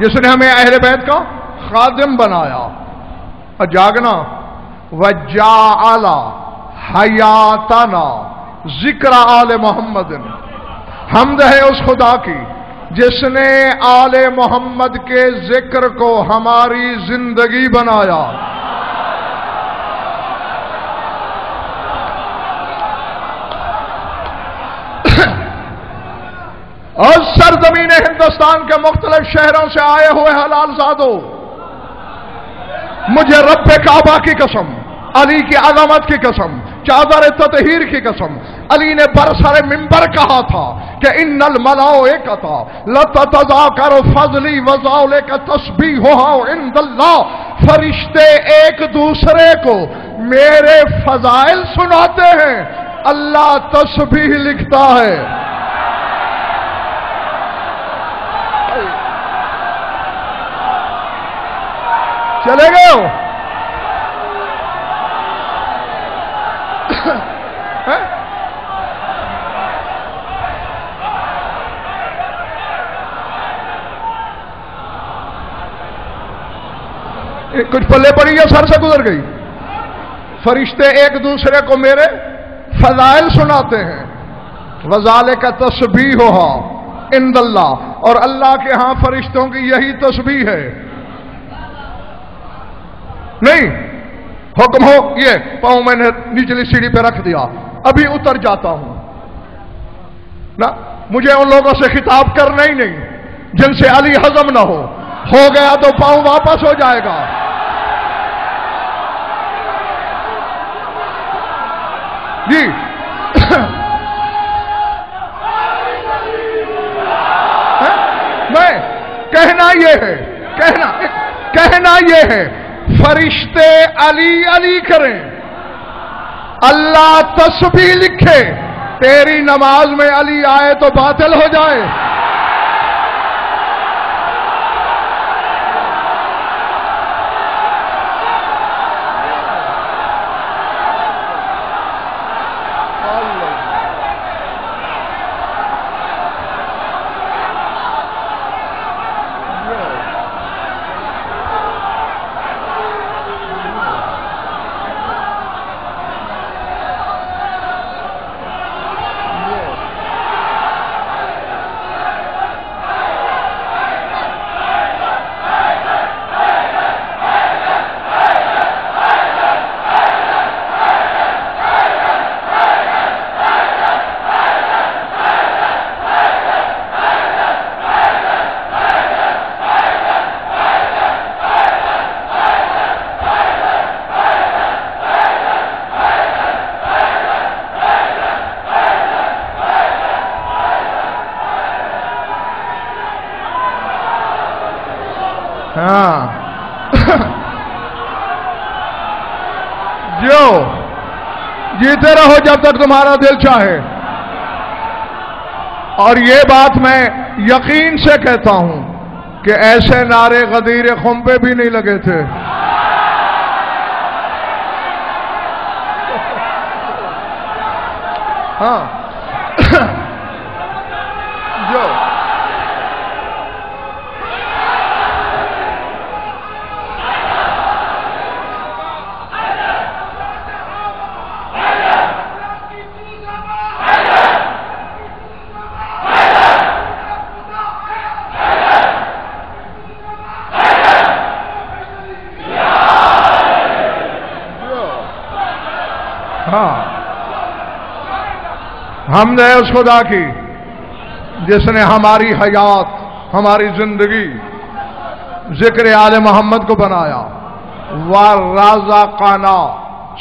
جس نے ہمیں اہل بیت کا خادم بنایا اور جاگنا، وَجَعَلَ حَيَاتَنَا ذکر آل محمد، حمد ہے اس خدا کی جس نے آل محمد کے ذکر کو ہماری زندگی بنایا۔ اور سرزمین ہندوستان کے مختلف شہروں سے آئے ہوئے حلال زادوں، مجھے رب کعبہ کی قسم، علی کی عظمت کی قسم، چادر تطہیر کی قسم، علی نے برسر منبر کہا تھا کہ ان الملائکۃ لتتذاکر فضلی وذالک تسبیحھا عند اللہ، فرشتے ایک دوسرے کو میرے فضائل سناتے ہیں، اللہ تسبیح لکھتا ہے۔ چلے گئے ہو؟ کچھ پلے پڑی یا سر سے گزر گئی؟ فرشتے ایک دوسرے کو میرے فضائل سناتے ہیں، وذالک تسبیحھا عند اللہ، اور اللہ کے ہاں فرشتوں کی یہی تسبیح ہے۔ نہیں حکم ہو یہ پاؤں میں نے نچلی سیڑھی پہ رکھ دیا، ابھی اتر جاتا ہوں نا، مجھے ان لوگوں سے خطاب کرنا ہی نہیں جن سے علی ہضم نہ ہو گیا تو پاؤں واپس ہو جائے گا۔ جی میں کہنا یہ ہے فرشتے علی علی کریں، اللہ تسبیح لکھے، تیری نماز میں علی آئے تو باطل ہو جائے۔ جو جیتے رہو جب تک تمہارا دل چاہے، اور یہ بات میں یقین سے کہتا ہوں کہ ایسے نعرے غدیر خم پہ بھی نہیں لگے تھے۔ ہاں جو حمد ہے اس خدا کی جس نے ہماری حیات، ہماری زندگی ذکر آل محمد کو بنایا۔ وَرَزَقَنَا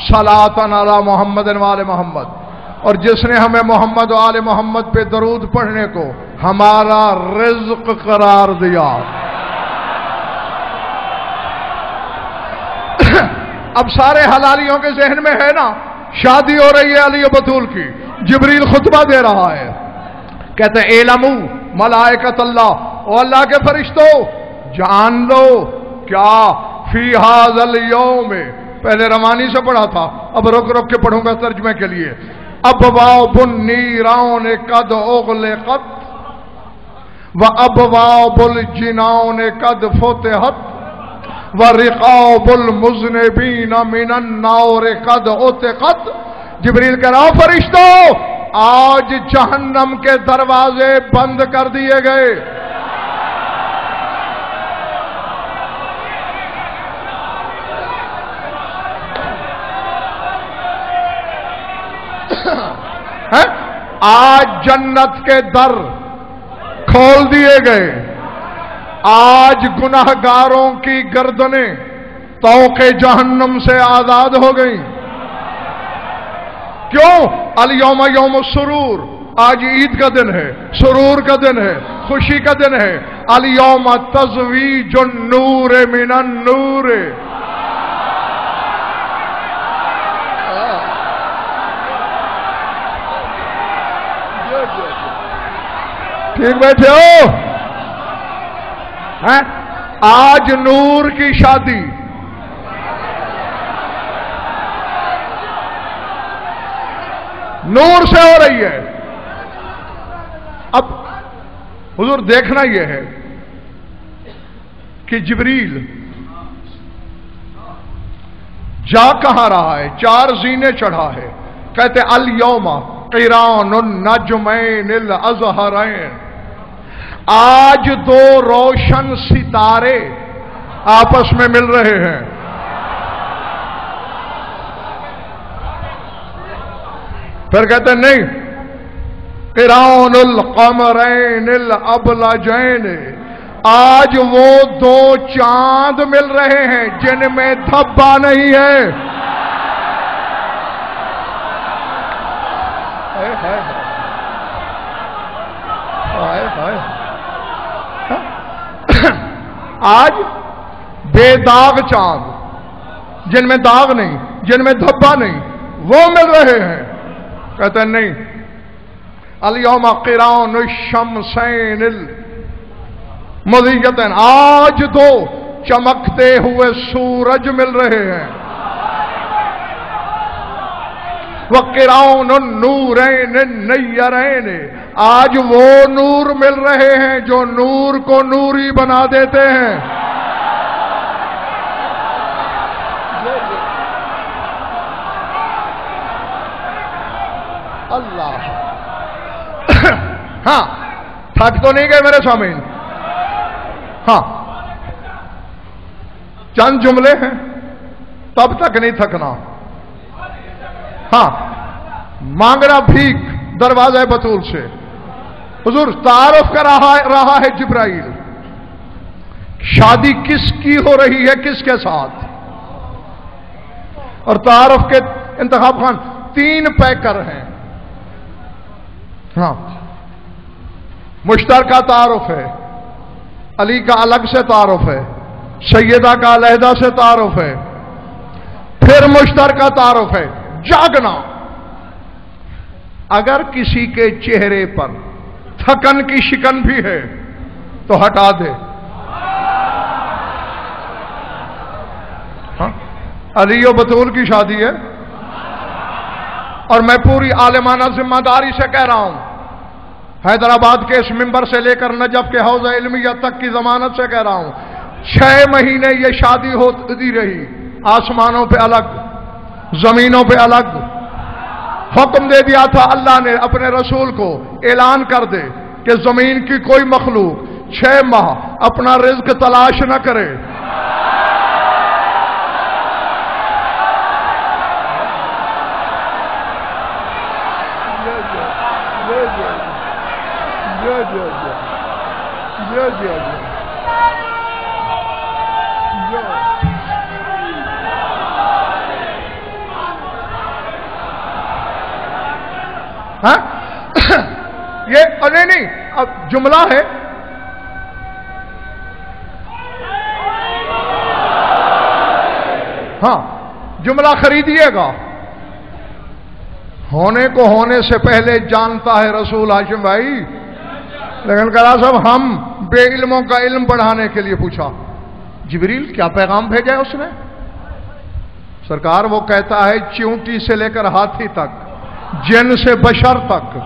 صَلَاةً عَلَى مُحَمَّدٍ وَآلِ محمد، اور جس نے ہمیں محمد و آل محمد پہ درود پڑھنے کو ہمارا رزق قرار دیا۔ اب سارے حلالیوں کے ذہن میں ہے نا، شادی ہو رہی ہے علی و بطول کی، جبریل خطبہ دے رہا ہے، کہتے ہیں اعلموا ملائکۃ اللہ، او اللہ کے فرشتوں جان لو کیا فی ھذا الیوم، پہلے روانی سے پڑھا تھا، اب رک رک کے پڑھوں گا ترجمے کے لیے، ابواب النیران قد اغلقت وابواب الجنان قد فتحت ورقاب المذنبین من النار قد عتقت۔ جبریل کہہ رہا فرشتوں آج جہنم کے دروازے بند کر دیے گئے۔ آج جنت کے در کھول دیے گئے، آج گناہگاروں کی گردنیں طوق جہنم سے آزاد ہو گئیں۔ کیوں؟ الیوم یوم السرور، آج عید کا دن ہے، سرور کا دن ہے، خوشی کا دن ہے۔ الیوم تزویج النور من النور، ٹھیک بیٹھے ہو؟ آج نور کی شادی، نور سے ہو رہی ہے۔ اب حضور دیکھنا یہ ہے کہ جبریل جا کہاں رہا ہے، چار زینے چڑھا ہے، کہتے الیوم قران النجمین الازہرین، آج دو روشن ستارے آپس میں مل رہے ہیں۔ پھر کہتے ہیں نہیں، قران القمرین الابلجین، آج وہ دو چاند مل رہے ہیں جن میں دھبا نہیں ہے۔ آج بے داغ چاند، جن میں داغ نہیں، جن میں دھبا نہیں، وہ مل رہے ہیں۔ کہتے ہیں نہیں، الیوم قران الشمسین المضیتین، آج دو چمکتے ہوئے سورج مل رہے ہیں۔ وقران النورین النیرین، آج وہ نور مل رہے ہیں جو نور کو نوری بنا دیتے ہیں۔ اللہ، ہاں تھک تو نہیں گئے میرے سامعین؟ ہاں چند جملے ہیں، تب تک نہیں تھکنا۔ ہاں مانگنا بھیک دروازہ بطول سے۔ حضور تعارف کر رہا ہے جبرائیل، شادی کس کی ہو رہی ہے، کس کے ساتھ، اور تعارف کے انتخاب خان تین پیکر ہیں۔ ہاں مشترکہ تعارف ہے، علی کا الگ سے تعارف ہے، سیدہ کا علیحدہ سے تعارف ہے، پھر مشترکہ تعارف ہے۔ جاگنا، اگر کسی کے چہرے پر تھکن کی شکن بھی ہے تو ہٹا دے۔ ہاں علی و بطول کی شادی ہے، اور میں پوری عالمانہ ذمہ داری سے کہہ رہا ہوں، حیدرآباد کے اس ممبر سے لے کر نجف کے حوض علمیہ تک کی ضمانت سے کہہ رہا ہوں، 6 مہینے یہ شادی ہوتی رہی، آسمانوں پہ الگ، زمینوں پہ الگ۔ حکم دے دیا تھا اللہ نے اپنے رسول کو، اعلان کر دے کہ زمین کی کوئی مخلوق 6 ماہ اپنا رزق تلاش نہ کرے۔ ہاں یہ نہیں، اب جملہ ہے، ہاں جملہ خریدیے گا، ہونے کو ہونے سے پہلے جانتا ہے رسول ہاشم بھائی، لیکن کہا صاحب ہم بے علموں کا علم بڑھانے کے لیے پوچھا جبریل کیا پیغام بھیجا ہے اس نے؟ سرکار وہ کہتا ہے چیونٹی سے لے کر ہاتھی تک، جن سے بشر تک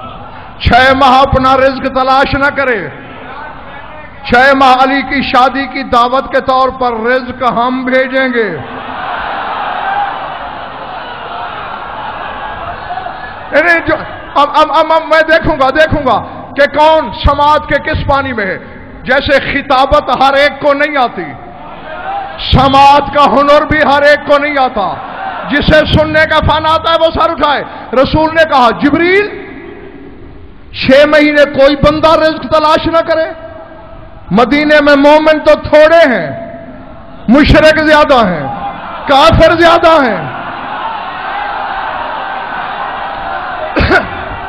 6 ماہ اپنا رزق تلاش نہ کرے، 6 ماہ علی کی شادی کی دعوت کے طور پر رزق ہم بھیجیں گے۔ اب میں دیکھوں گا کہ کون سماعت کے کس پانی میں ہے۔ جیسے خطابت ہر ایک کو نہیں آتی، سماعت کا ہنر بھی ہر ایک کو نہیں آتا، جسے سننے کا فن آتا ہے وہ سر اٹھائے۔ رسول نے کہا جبریل 6 مہینے کوئی بندہ رزق تلاش نہ کرے؟ مدینے میں مومن تو تھوڑے ہیں، مشرک زیادہ ہیں، کافر زیادہ ہیں،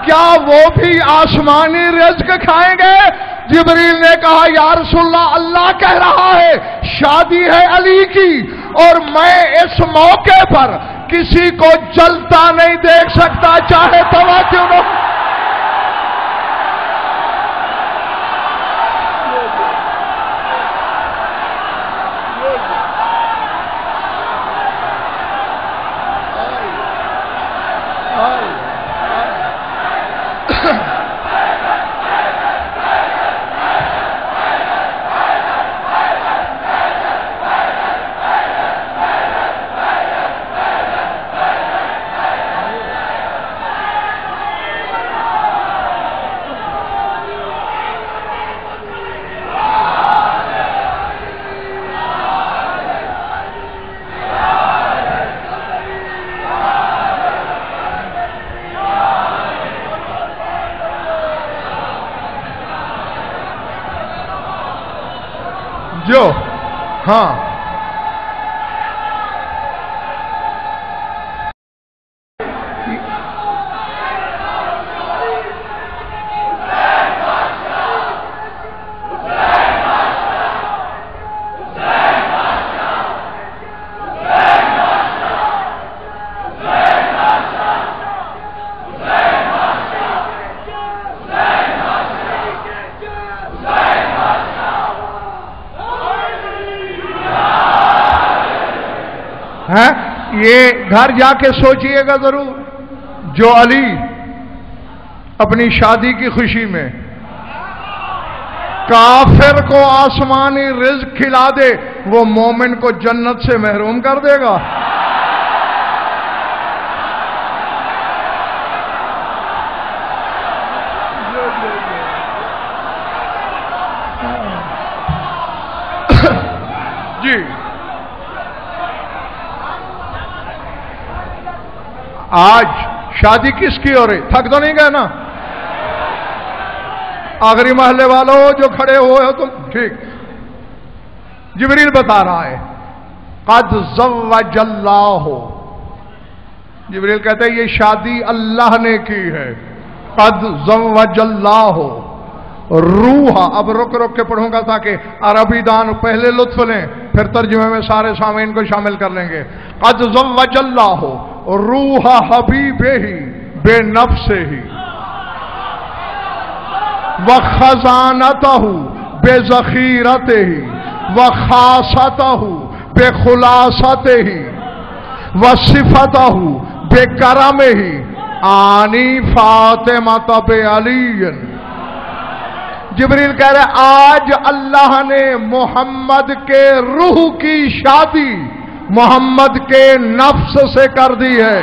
کیا وہ بھی آسمانی رزق کھائیں گے؟ جبریل نے کہا یا رسول اللہ، اللہ کہہ رہا ہے شادی ہے علی کی، اور میں اس موقع پر کسی کو جلتا نہیں دیکھ سکتا، چاہے توا کیوں نہ ہو۔ جو ہاں یہ گھر جا کے سوچئے گا ضرور، جو علی اپنی شادی کی خوشی میں کافر کو آسمانی رزق کھلا دے، وہ مومن کو جنت سے محروم کر دے گا۔ جی آج شادی کس کی ہو رہی؟ تھک تو نہیں گئے نا؟ آخری محلے والوں جو کھڑے ہوئے ہو تم ٹھیک؟ جبریل بتا رہا ہے قد زوج اللہ، جبریل کہتے ہیں یہ شادی اللہ نے کی ہے۔ قد زوج اللہ روح، اب رک رک کے پڑھوں گا تاکہ عربی دان پہلے لطف لیں، پھر ترجمے میں سارے سامعین کو شامل کر لیں گے۔ قد زوج اللہ روح حبیبہ بے نفسہ وخزانتہ بے ذخیرتہ وخاصتہ بے خلاصتہ وصفتہ بے کرمہ آنی فاطمہ بے علی۔ جبریل کہہ رہے آج اللہ نے محمد کے روح کی شادی محمد کے نفس سے کر دی ہے۔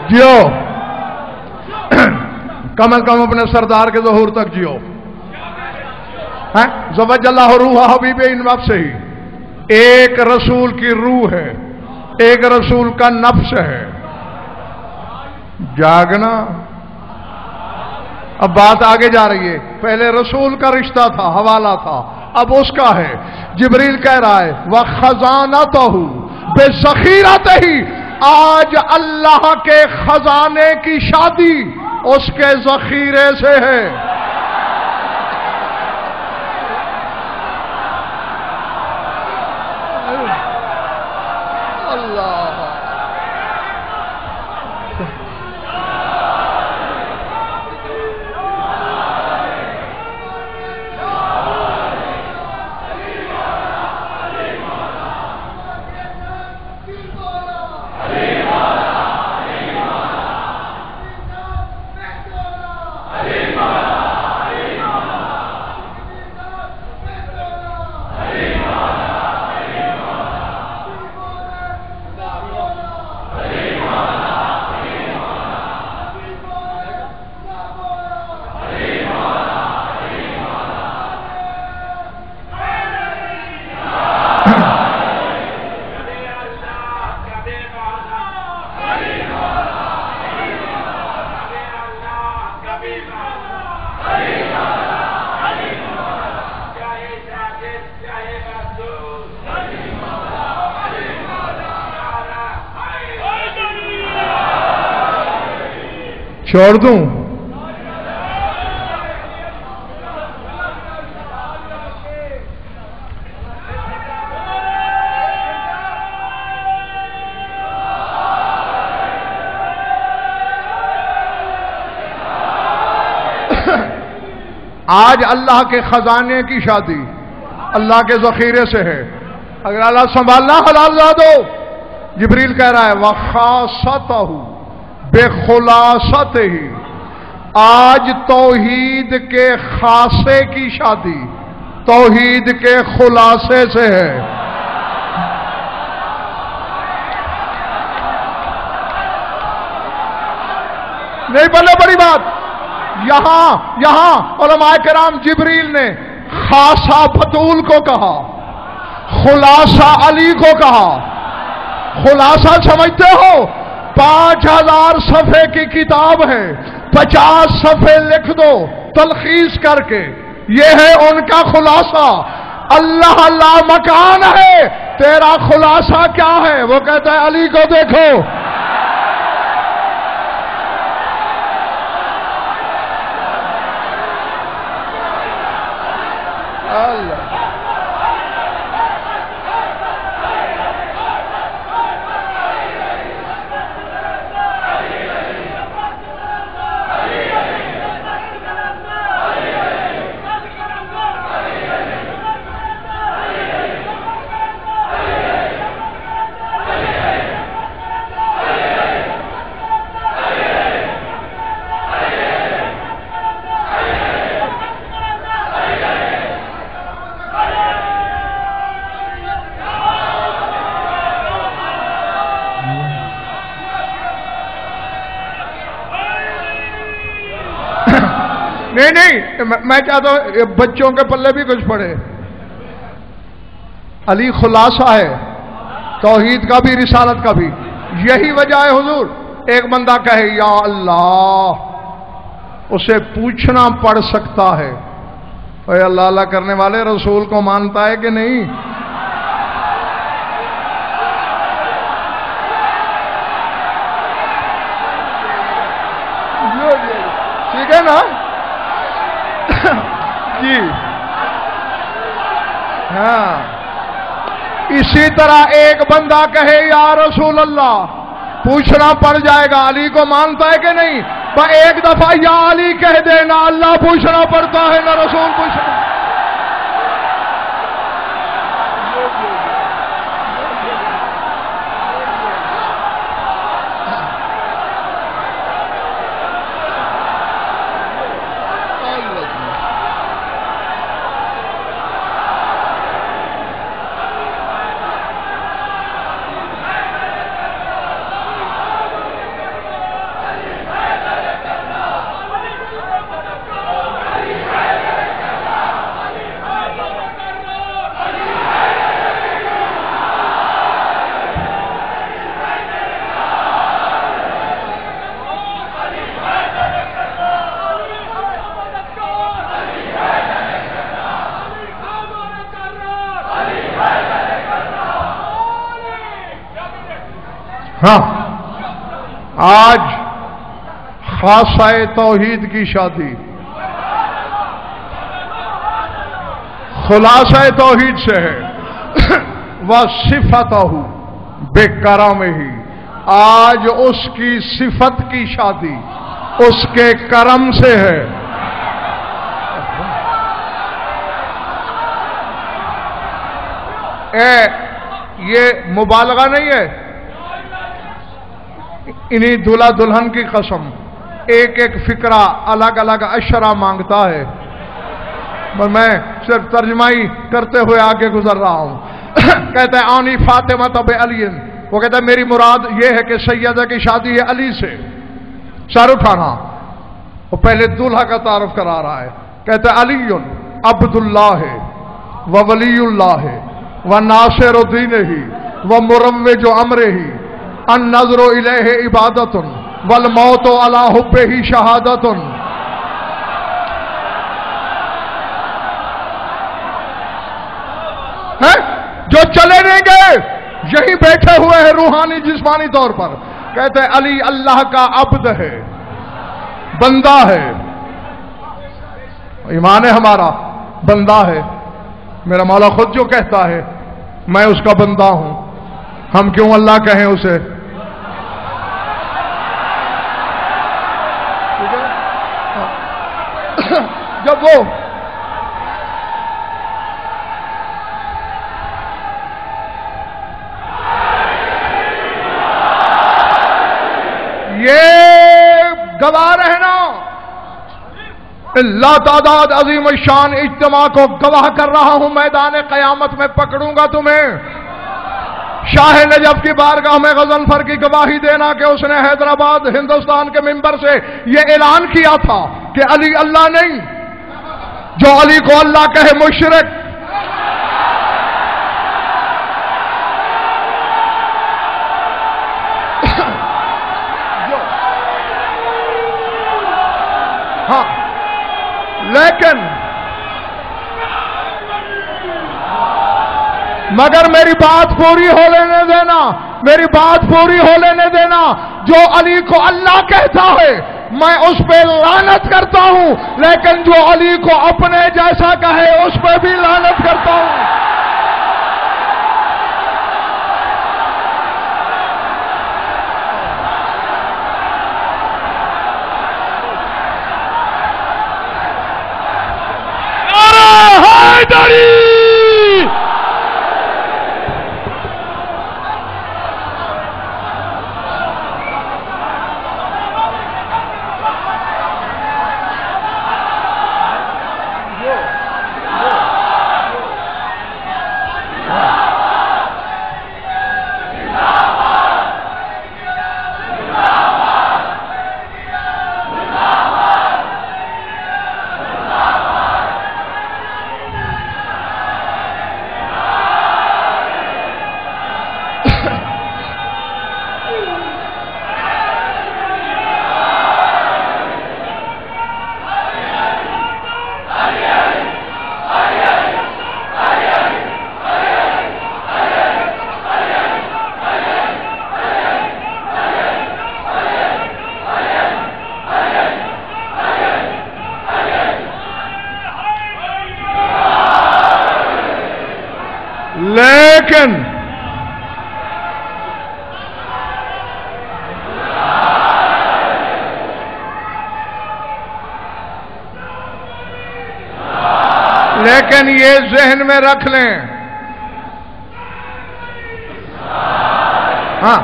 جیو کم از کم اپنے سردار کے ظہور تک جیو۔ ہے زوج اللہ روح حبیب ان نفس ہی، ایک رسول کی روح ہے، ایک رسول کا نفس ہے۔ جاگنا، اب بات آگے جا رہی ہے، پہلے رسول کا رشتہ تھا، حوالہ تھا، اب اس کا ہے۔ جبریل کہہ رہا ہے وَخَزَانَتَهُ بِذَخِيرَتِهِ، آج اللہ کے خزانے کی شادی اس کے ذخیرے سے ہے۔ چھوڑ دوں؟ آج اللہ کے خزانے کی شادی اللہ کے ذخیرے سے ہے، اگر اللہ سنبھالنا حلال زادو۔ جبریل کہہ رہا ہے وَخَاصَتَهُ بِخُلَاصَتِهِ، آج توحید کے خاصے کی شادی توحید کے خلاصے سے ہے۔ نہیں بولے بڑی بات، یہاں علماء کرام جبریل نے خاصہ بطول کو کہا، خلاصہ علی کو کہا۔ خلاصہ سمجھتے ہو؟ 5000 صفحے کی کتاب ہے، 50 صفحے لکھ دو تلخیص کر کے، یہ ہے ان کا خلاصہ۔ اللہ لا مکان ہے، تیرا خلاصہ کیا ہے؟ وہ کہتا ہے علی کو دیکھو۔ نہیں میں چاہتا ہوں بچوں کے پلے بھی کچھ پڑے۔ علی خلاصہ ہے توحید کا بھی رسالت کا بھی، یہی وجہ ہے حضور ایک بندہ کہے یا اللہ، اسے پوچھنا پڑ سکتا ہے اے اللہ اللہ کرنے والے رسول کو مانتا ہے کہ نہیں؟ ٹھیک ہے نا جی ہاں۔ اسی طرح ایک بندہ کہے یا رسول اللہ، پوچھنا پڑ جائے گا علی کو مانتا ہے کہ نہیں؟ ایک دفعہ یا علی کہہ دے، نہ اللہ پوچھنا پڑتا ہے نہ رسول پوچھنا۔ ہاں آج خاصہ توحید کی شادی خلاصہ توحید سے ہے وصفتہ بکرمہ، آج اس کی صفت کی شادی اس کے کرم سے ہے۔ یہ مبالغہ نہیں ہے، انہی دلہا دلہن کی قسم ایک ایک فکرہ الگ الگ اشرہ مانگتا ہے، میں صرف ترجمائی کرتے ہوئے آگے گزر رہا ہوں۔ کہتا ہے آنی فاطمہ تب علی، وہ کہتا ہے میری مراد یہ ہے کہ سیدہ کی شادی ہے علی سے، سر اٹھانا۔ وہ پہلے دلہا کا تعارف کرا رہا ہے، کہتا ہے علی عبداللہ و ولی اللہ و ناصر دینہ و مروج امرہ النظر الیہ عبادت والموت علی حبہ شہادت۔ جو چلے نہیں گئے یہی بیٹھے ہوئے ہیں روحانی جسمانی طور پر، کہتے ہیں علی اللہ کا عبد ہے، بندہ ہے، ایمان ہے ہمارا بندہ ہے۔ میرا مولا خود جو کہتا ہے میں اس کا بندہ ہوں، ہم کیوں اللہ کہیں اسے؟ جب وہ یہ گواہ رہنا، اللہ تعداد عظیم الشان اجتماع کو گواہ کر رہا ہوں، میدان قیامت میں پکڑوں گا تمہیں۔ شاہ نجف کی بارگاہ میں غضنفر کی گواہی دینا کہ اس نے حیدرآباد ہندوستان کے منبر سے یہ اعلان کیا تھا کہ علی اللہ نہیں، جو علی کو اللہ کہے مشرک۔ ہاں لیکن مگر میری بات پوری ہو لینے دینا، میری بات پوری ہو لینے دینا۔ جو علی کو اللہ کہتا ہے میں اس پہ لعنت کرتا ہوں، لیکن جو علی کو اپنے جیسا کہے اس پہ بھی لعنت کرتا ہوں۔ لیکن یہ ذہن میں رکھ لیں، ہاں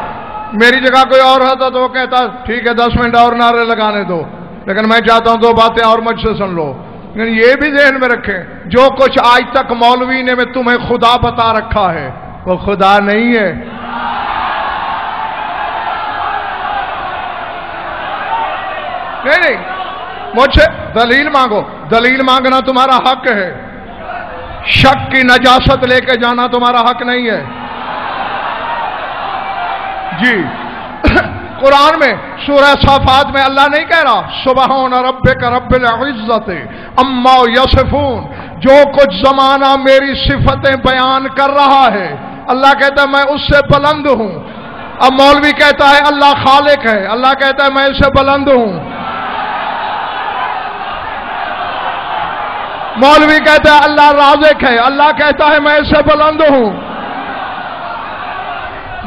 میری جگہ کوئی اور ہوتا تو وہ کہتا ٹھیک ہے 10 منٹ اور نعرے لگانے دو، لیکن میں چاہتا ہوں 2 باتیں اور مجھ سے سن لو۔ لیکن یہ بھی ذہن میں رکھیں جو کچھ آج تک مولوی نے میں تمہیں خدا بتا رکھا ہے وہ خدا نہیں ہے۔ نہیں مجھ سے دلیل مانگو، دلیل مانگنا تمہارا حق ہے، شک کی نجاست لے کے جانا تمہارا حق نہیں ہے۔ جی قرآن میں سورہ صافات میں اللہ نہیں کہہ رہا سبحان ربک رب العزت اما یصفون، جو کچھ زمانہ میری صفتیں بیان کر رہا ہے اللہ کہتا ہے میں اس سے بلند ہوں، اب مولوی کہتا ہے اللہ خالق ہے، اللہ کہتا ہے میں اس سے بلند ہوں. مولوی کہتا ہے اللہ رازق ہے، اللہ کہتا ہے میں اس سے بلند ہوں.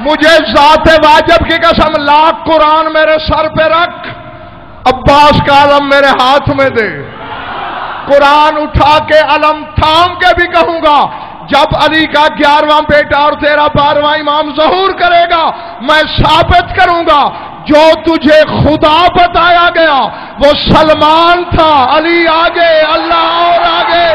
مجھے ذات واجب کی قسم، لاکھ قرآن میرے سر پہ رکھ، عباس کا علم میرے ہاتھ میں دے، قرآن اٹھا کے علم تھام کے بھی کہوں گا جب علی کا 11واں بیٹا اور تیرا 12واں امام ظہور کرے گا میں ثابت کروں گا جو تجھے خدا بتایا گیا وہ سلمان تھا، علی آگے، اللہ اور آگے.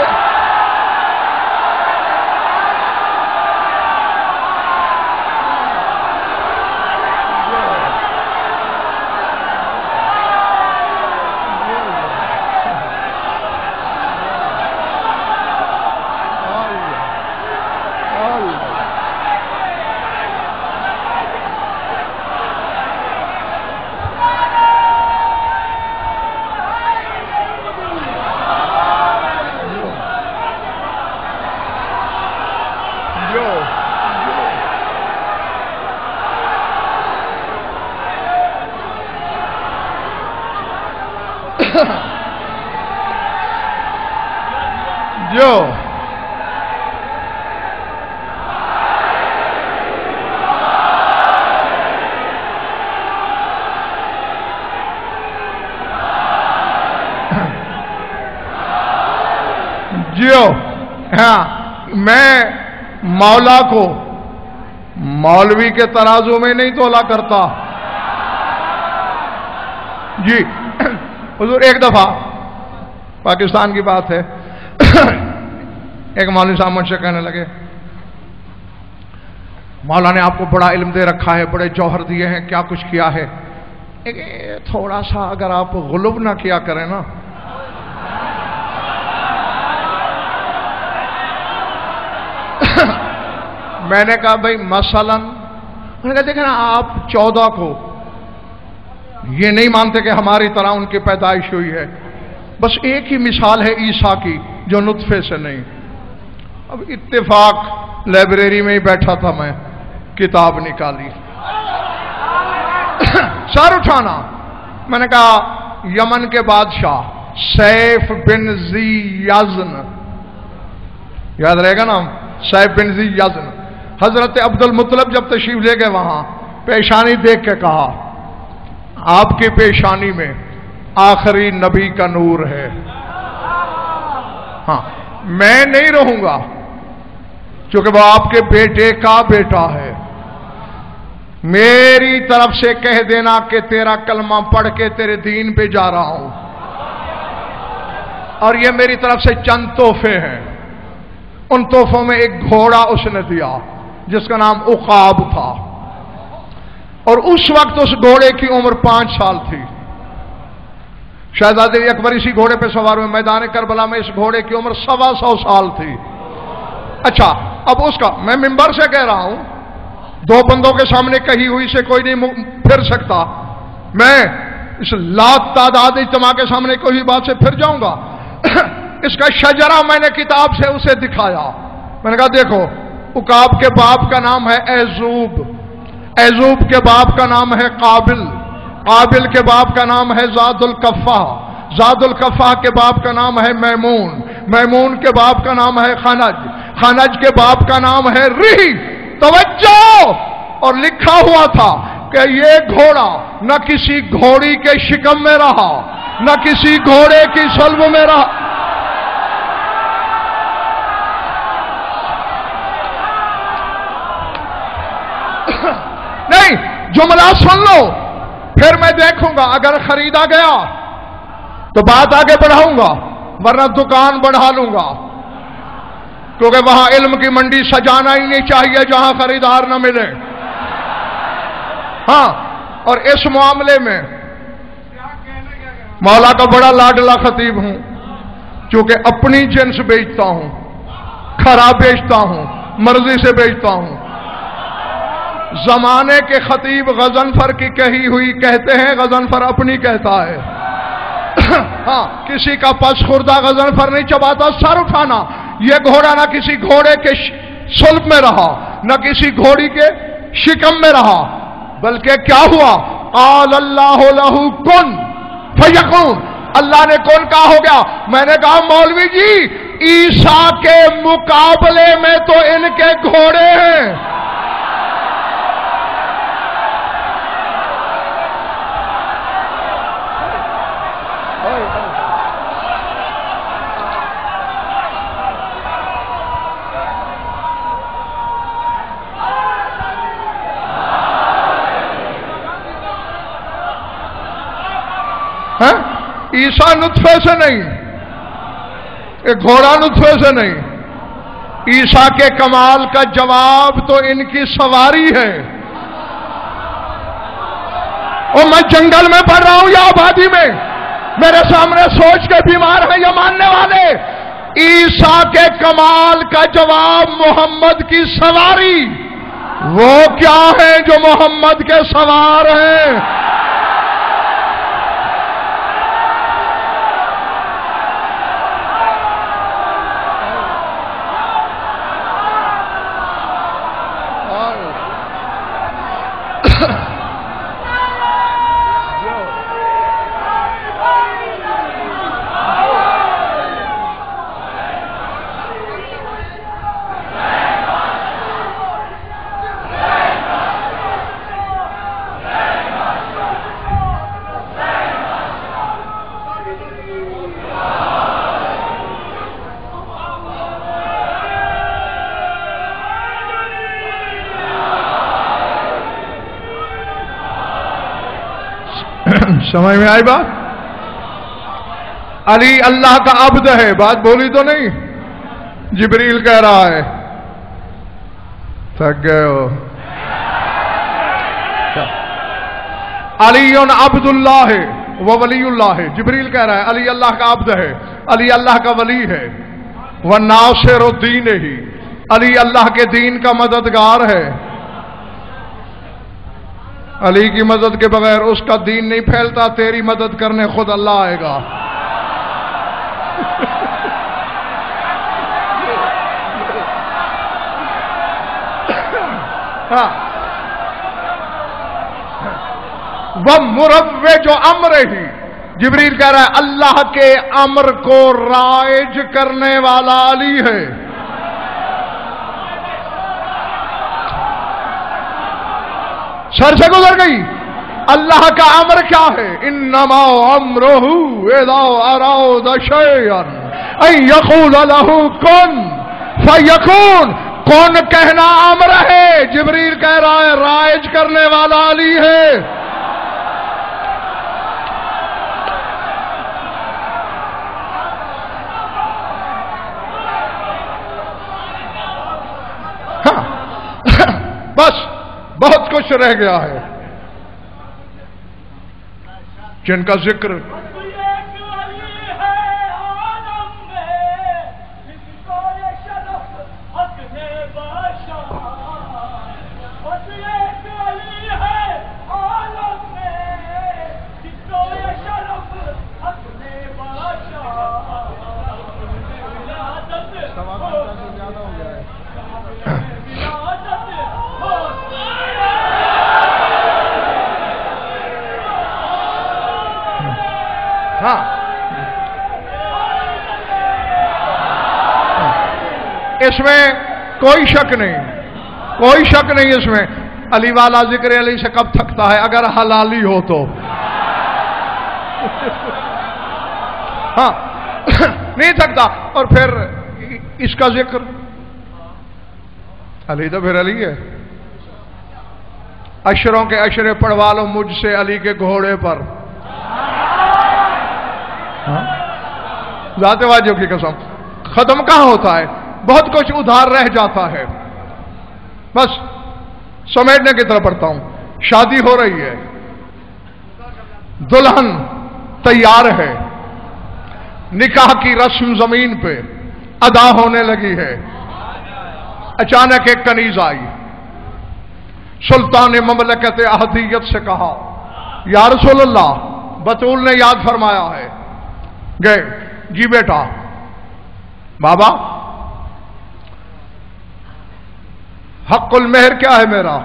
جو ہاں میں مولا کو مولوی کے ترازو میں نہیں تولا کرتا. جی حضور ایک دفعہ پاکستان کی بات ہے، ایک مولوی صاحب مجھ سے کہنے لگے مولا نے آپ کو بڑا علم دے رکھا ہے، بڑے جوہر دیے ہیں، کیا کچھ کیا ہے، تھوڑا سا اگر آپ غلب نہ کیا کریں نا. میں نے کہا بھائی مثلاً میں نے کہا دیکھیں نا آپ 14 کو یہ نہیں مانتے کہ ہماری طرح ان کی پیدائش ہوئی ہے، بس ایک ہی مثال ہے عیسیٰ کی جو نطفے سے نہیں. اب اتفاق لائبریری میں ہی بیٹھا تھا، میں کتاب نکالی، سر اٹھانا. میں نے کہا یمن کے بادشاہ سیف بن ذی یزن، یاد رہے گا نا، سیف بن ذی یزن، حضرت عبد المطلب جب تشریف لے گئے وہاں پیشانی دیکھ کے کہا آپ کی پیشانی میں آخری نبی کا نور ہے. ہاں میں نہیں رہوں گا چونکہ وہ آپ کے بیٹے کا بیٹا ہے. میری طرف سے کہہ دینا کہ تیرا کلمہ پڑھ کے تیرے دین پہ جا رہا ہوں، اور یہ میری طرف سے چند تحفے ہیں. ان تحفوں میں ایک گھوڑا اس نے دیا جس کا نام عقاب تھا، اور اس وقت اس گھوڑے کی عمر 5 سال تھی. شہزادے اکبر اسی گھوڑے پہ سوار ہوئے میدان کربلا میں، اس گھوڑے کی عمر 125 سال تھی. اچھا اب اس کا میں منبر سے کہہ رہا ہوں، 2 بندوں کے سامنے کہی ہوئی سے کوئی نہیں پھر سکتا، میں اس لاکھ تعداد اجتماع کے سامنے کوئی بات سے پھر جاؤں گا. اس کا شجرہ میں نے کتاب سے اسے دکھایا. میں نے کہا دیکھو عقاب کے باپ کا نام ہے ایزوب، ایزوب کے باپ کا نام ہے قابل، قابل کے باپ کا نام ہے زاد الکفہ، زاد الکفہ کے باپ کا نام ہے میمون، میمون کے باپ کا نام ہے خنج، خنج کے باپ کا نام ہے ری. توجہ، اور لکھا ہوا تھا کہ یہ گھوڑا نہ کسی گھوڑی کے شکم میں رہا نہ کسی گھوڑے کی صلب میں رہا. نہیں، جملہ سن لو، پھر میں دیکھوں گا اگر خریدا گیا تو بات آگے بڑھاؤں گا، ورنہ دکان بڑھا لوں گا، کیونکہ وہاں علم کی منڈی سجانا ہی نہیں چاہیے جہاں خریدار نہ ملے. ہاں، اور اس معاملے میں مولا کا بڑا لاڈلا خطیب ہوں، چونکہ اپنی جنس بیچتا ہوں، کھرا بیچتا ہوں، مرضی سے بیچتا ہوں. زمانے کے خطیب غضنفر کی کہی ہوئی کہتے ہیں، غضنفر اپنی کہتا ہے. ہاں، کسی کا پس خوردہ غضنفر نہیں چباتا. سر اٹھانا، یہ گھوڑا نہ کسی گھوڑے کے صلب میں رہا نہ کسی گھوڑی کے شکم میں رہا. بلکہ کیا ہوا؟ قال اللہ لہ کن فیکون، اللہ نے کون کہا ہو گیا۔ میں نے کہا مولوی جی عیسیٰ کے مقابلے میں تو ان کے گھوڑے ہیں۔ عیسیٰ نطفے سے نہیں، ایک گھوڑا نطفے سے نہیں، عیسیٰ کے کمال کا جواب تو ان کی سواری ہے۔ اور میں جنگل میں پڑھ رہا ہوں یا آبادی میں، میرے سامنے سوچ کے بیمار ہیں یا ماننے والے، عیسیٰ کے کمال کا جواب محمد کی سواری۔ وہ کیا ہے جو محمد کے سوار ہیں؟ سمجھ میں آئی بات؟ علی اللہ کا عبد ہے، بات بولی تو نہیں؟ جبریل کہہ رہا ہے، تھک گئے ہو؟ علی عبد اللہ ہے وہ ولی اللہ ہے۔ جبریل کہہ رہا ہے علی اللہ کا عبد ہے، علی اللہ کا ولی ہے، وہ ناصر الدین ہی، علی اللہ کے دین کا مددگار ہے۔ علی کی مدد کے بغیر اس کا دین نہیں پھیلتا، تیری مدد کرنے خود اللہ آئے گا۔ وہ مروج امر ہی، جبریل کہہ رہا ہے اللہ کے امر کو رائج کرنے والا علی ہے۔ سر سے گزر گئی۔ اللہ کا امر کیا ہے؟ انما امرہ اذا اراد شیئا ان یقول لہ کن فیکون۔ کون کہنا امر ہے، جبریل کہہ رہا ہے رائج کرنے والا علی ہے۔ بس بہت کچھ رہ گیا ہے جن کا ذکر اس میں کوئی شک نہیں، کوئی شک نہیں اس میں۔ علی والا ذکر علی سے کب تھکتا ہے؟ اگر حلالی ہو تو ہاں نہیں تھکتا۔ اور پھر اس کا ذکر علی تو پھر علی ہے۔ اشروں کے اشرے پڑھوا لو مجھ سے علی کے گھوڑے پر، ذات واجب کی قسم۔ ختم کہاں ہوتا ہے؟ بہت کچھ ادھار رہ جاتا ہے۔ بس سمیٹنے کی طرف پڑھتا ہوں۔ شادی ہو رہی ہے، دلہن تیار ہے، نکاح کی رسم زمین پہ ادا ہونے لگی ہے۔ اچانک ایک کنیز آئی، سلطان مملکت احدیت سے کہا یا رسول اللہ، بطول نے یاد فرمایا ہے۔ گئے، جی بیٹا، بابا حق المہر کیا ہے میرا؟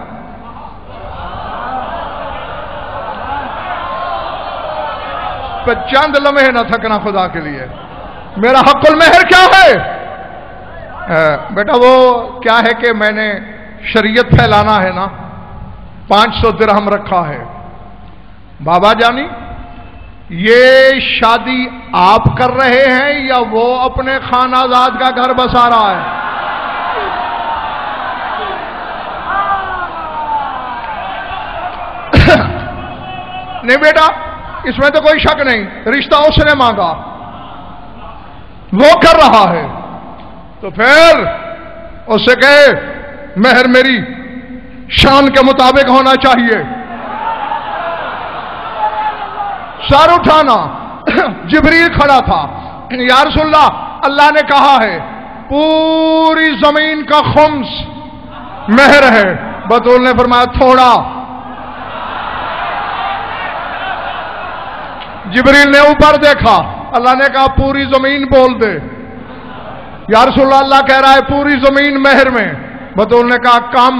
پہ چند لمحے نہ تھکنا خدا کے لیے. میرا حق المہر کیا ہے؟ بیٹا وہ کیا ہے کہ میں نے شریعت پھیلانا ہے نا، 500 درہم رکھا ہے. بابا جانی یہ شادی آپ کر رہے ہیں یا وہ اپنے خانہ زاد کا گھر بسا رہا ہے؟ نہیں بیٹا اس میں تو کوئی شک نہیں، رشتہ اس نے مانگا، وہ کر رہا ہے، تو پھر اس سے کہے مہر میری شان کے مطابق ہونا چاہیے. سر اٹھانا. جبریل کھڑا تھا. یا رسول اللہ، اللہ نے کہا ہے پوری زمین کا خمس مہر ہے. بطول نے فرمایا تھوڑا. جبریل نے اوپر دیکھا، اللہ نے کہا پوری زمین بول دے. یا رسول اللہ، اللہ کہہ رہا ہے پوری زمین مہر میں. بطول نے کہا کم.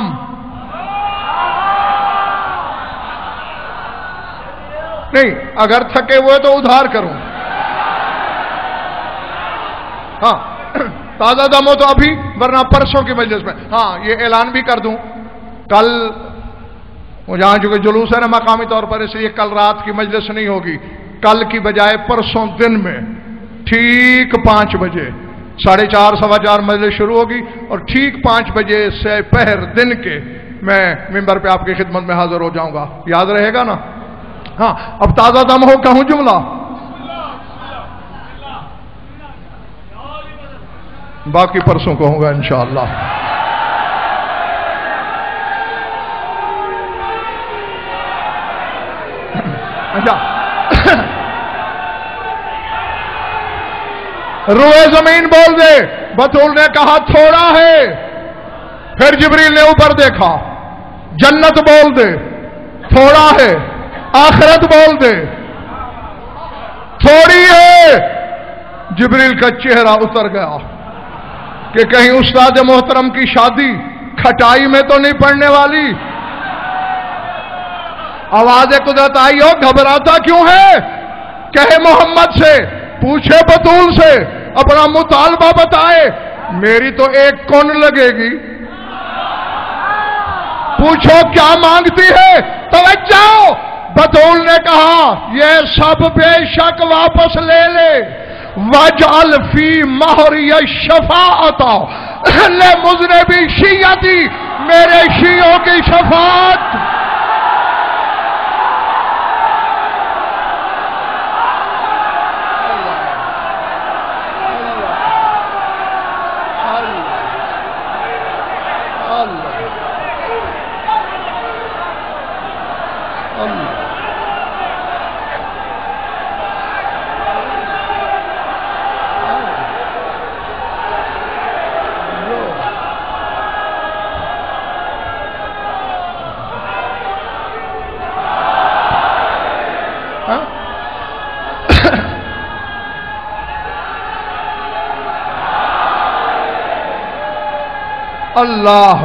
نہیں اگر تھکے ہوئے تو ادھار کروں. ہاں تازہ دم ہو تو ابھی، ورنہ پرسوں کی مجلس میں. ہاں یہ اعلان بھی کر دوں، کل جہاں چونکہ جلوس ہے نا مقامی طور پر، اس لیے کل رات کی مجلس نہیں ہوگی. کل کی بجائے پرسوں دن میں ٹھیک 5 بجے 4:30 4:15 مجلس شروع ہوگی، اور ٹھیک 5 بجے سے پہر دن کے میں ممبر پہ آپ کی خدمت میں حاضر ہو جاؤں گا. یاد رہے گا نا؟ ہاں اب تازہ دم ہو کہوں جملہ، باقی پرسوں کہوں گا انشاءاللہ. اچھا روئے زمین بول دے. بطول نے کہا تھوڑا ہے. پھر جبریل نے اوپر دیکھا، جنت بول دے تھوڑا ہے. آخرت بول دے تھوڑی ہے. جبریل کا چہرہ اتر گیا کہ کہیں استاد محترم کی شادی کھٹائی میں تو نہیں پڑنے والی. آواز قدرت آئی ہو، گھبراتا کیوں ہے؟ کہے محمد سے، پوچھے بطول سے، اپنا مطالبہ بتائے. میری تو ایک کون لگے گی. پوچھو کیا مانگتی ہے. توجہ، بطول نے کہا یہ سب بے شک واپس لے لے. وَاجْعَلْ فِي مَهْرِيَ الشَّفَاعَةَ لِمُذْنِبِ شِیَّتِی، میرے شیعوں کی شفاعت. اللہ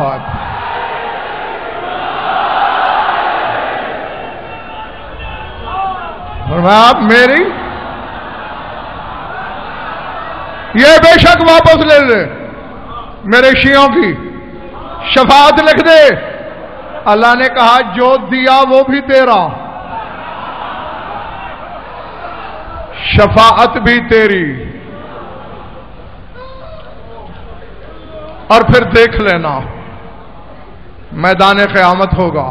آپ میری یہ بے شک واپس لے لے. میرے شیعوں کی شفاعت لکھ دے. اللہ نے کہا جو دیا وہ بھی تیرا، شفاعت بھی تیری. اور پھر دیکھ لینا میدان قیامت ہوگا.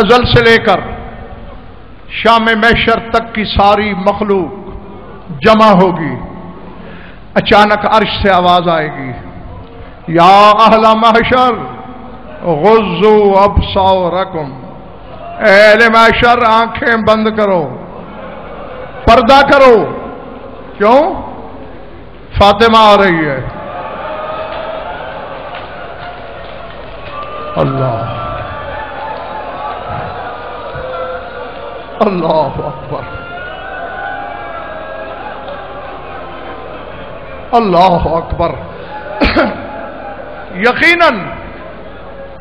ازل سے لے کر شام محشر تک کی ساری مخلوق جمع ہوگی. اچانک عرش سے آواز آئے گی، یا اہل محشر غضوا ابصارکم. اے اہل محشر آنکھیں بند کرو، پردہ کرو. کیوں؟ فاطمہ آ رہی ہے. اللہ اللہ اکبر، اللہ اکبر. یقیناً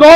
2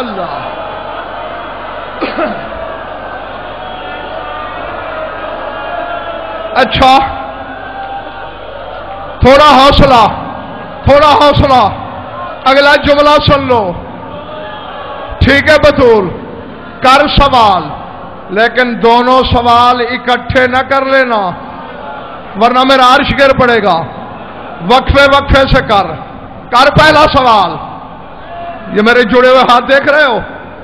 اللہ اچھا تھوڑا حوصلہ، تھوڑا حوصلہ، اگلا جملہ سن لو، ٹھیک ہے بطول؟ کر سوال، لیکن دونوں سوال اکٹھے نہ کر لینا ورنہ میرا عرش گر پڑے گا۔ وقفے وقفے سے کر پہلا سوال۔ یہ میرے جڑے ہوئے ہاتھ دیکھ رہے ہو؟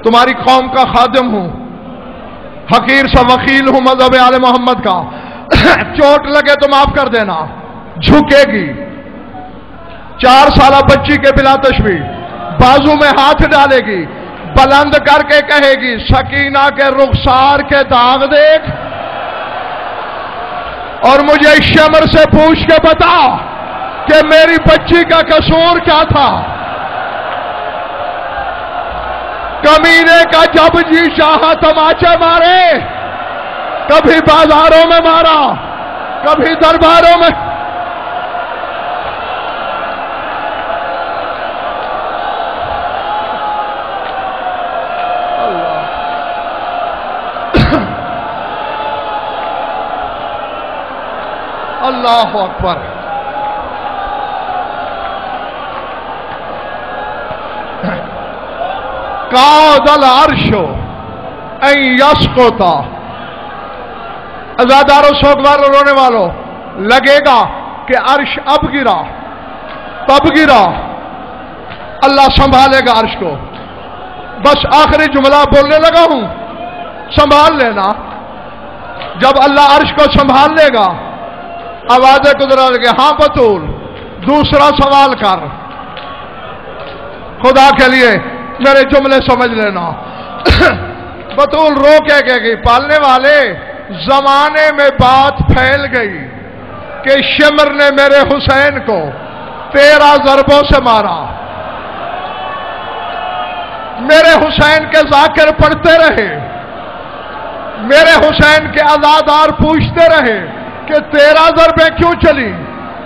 تمہاری قوم کا خادم ہوں، حقیر سا وکیل ہوں مذہب آل محمد کا۔ چوٹ لگے تو معاف کر دینا، جھکے گی۔ 4 سالہ بچی کے بلا تشبیہ بازو میں ہاتھ ڈالے گی، بلند کر کے کہے گی سکینہ کے رخسار کے داغ دیکھ، اور مجھے شمر سے پوچھ کے بتا کہ میری بچی کا قصور کیا تھا؟ کمینے کا جب جی چاہا تماچے مارے، کبھی بازاروں میں مارا، کبھی درباروں میں۔ اللہ اکبر۔ قاد العرش ان یسقط، عزاداروں، سوگواروں، رونے والوں، لگے گا کہ عرش اب گرا، تب گرا، اللہ سنبھالے گا عرش کو۔ بس آخری جملہ بولنے لگا ہوں، سنبھال لینا۔ جب اللہ عرش کو سنبھال لے گا، آوازیں گزرا لگے، ہاں بطول دوسرا سوال کر، خدا کے لیے میرے جملے سمجھ لینا۔ بطول رو کے گئی، پالنے والے زمانے میں بات پھیل گئی کہ شمر نے میرے حسین کو 13 ضربوں سے مارا۔ میرے حسین کے ذاکر پڑھتے رہے، میرے حسین کے عزادار پوچھتے رہے کہ 13 ضربیں کیوں چلی؟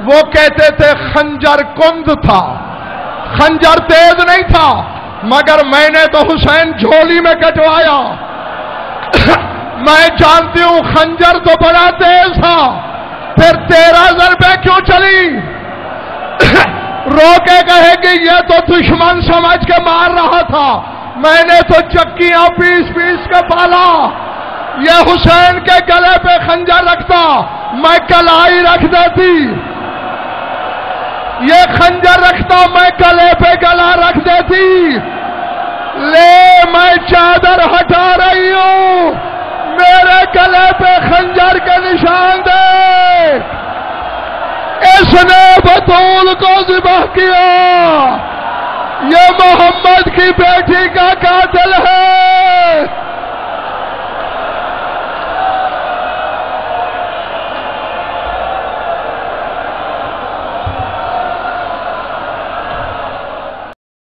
وہ کہتے تھے خنجر کند تھا، خنجر تیز نہیں تھا، مگر میں نے تو حسین جھولی میں کٹوایا۔ میں جانتی ہوں خنجر تو بڑا تیز تھا، پھر 13 ضربیں کیوں چلی؟ رو کے کہے کہ یہ تو دشمن سمجھ کے مار رہا تھا، میں نے تو چکیاں پیس پیس کے پالا۔ یہ حسین کے گلے پہ خنجر رکھتا، میں کلائی رکھ دیتی۔ یہ خنجر رکھتا، میں گلے پہ گلا رکھ دیتی۔ لے میں چادر ہٹا رہی ہوں، میرے گلے پہ خنجر کے نشان دے۔ اس نے بطول کو ذبح کیا، یہ محمد کی بیٹی کا قاتل ہے۔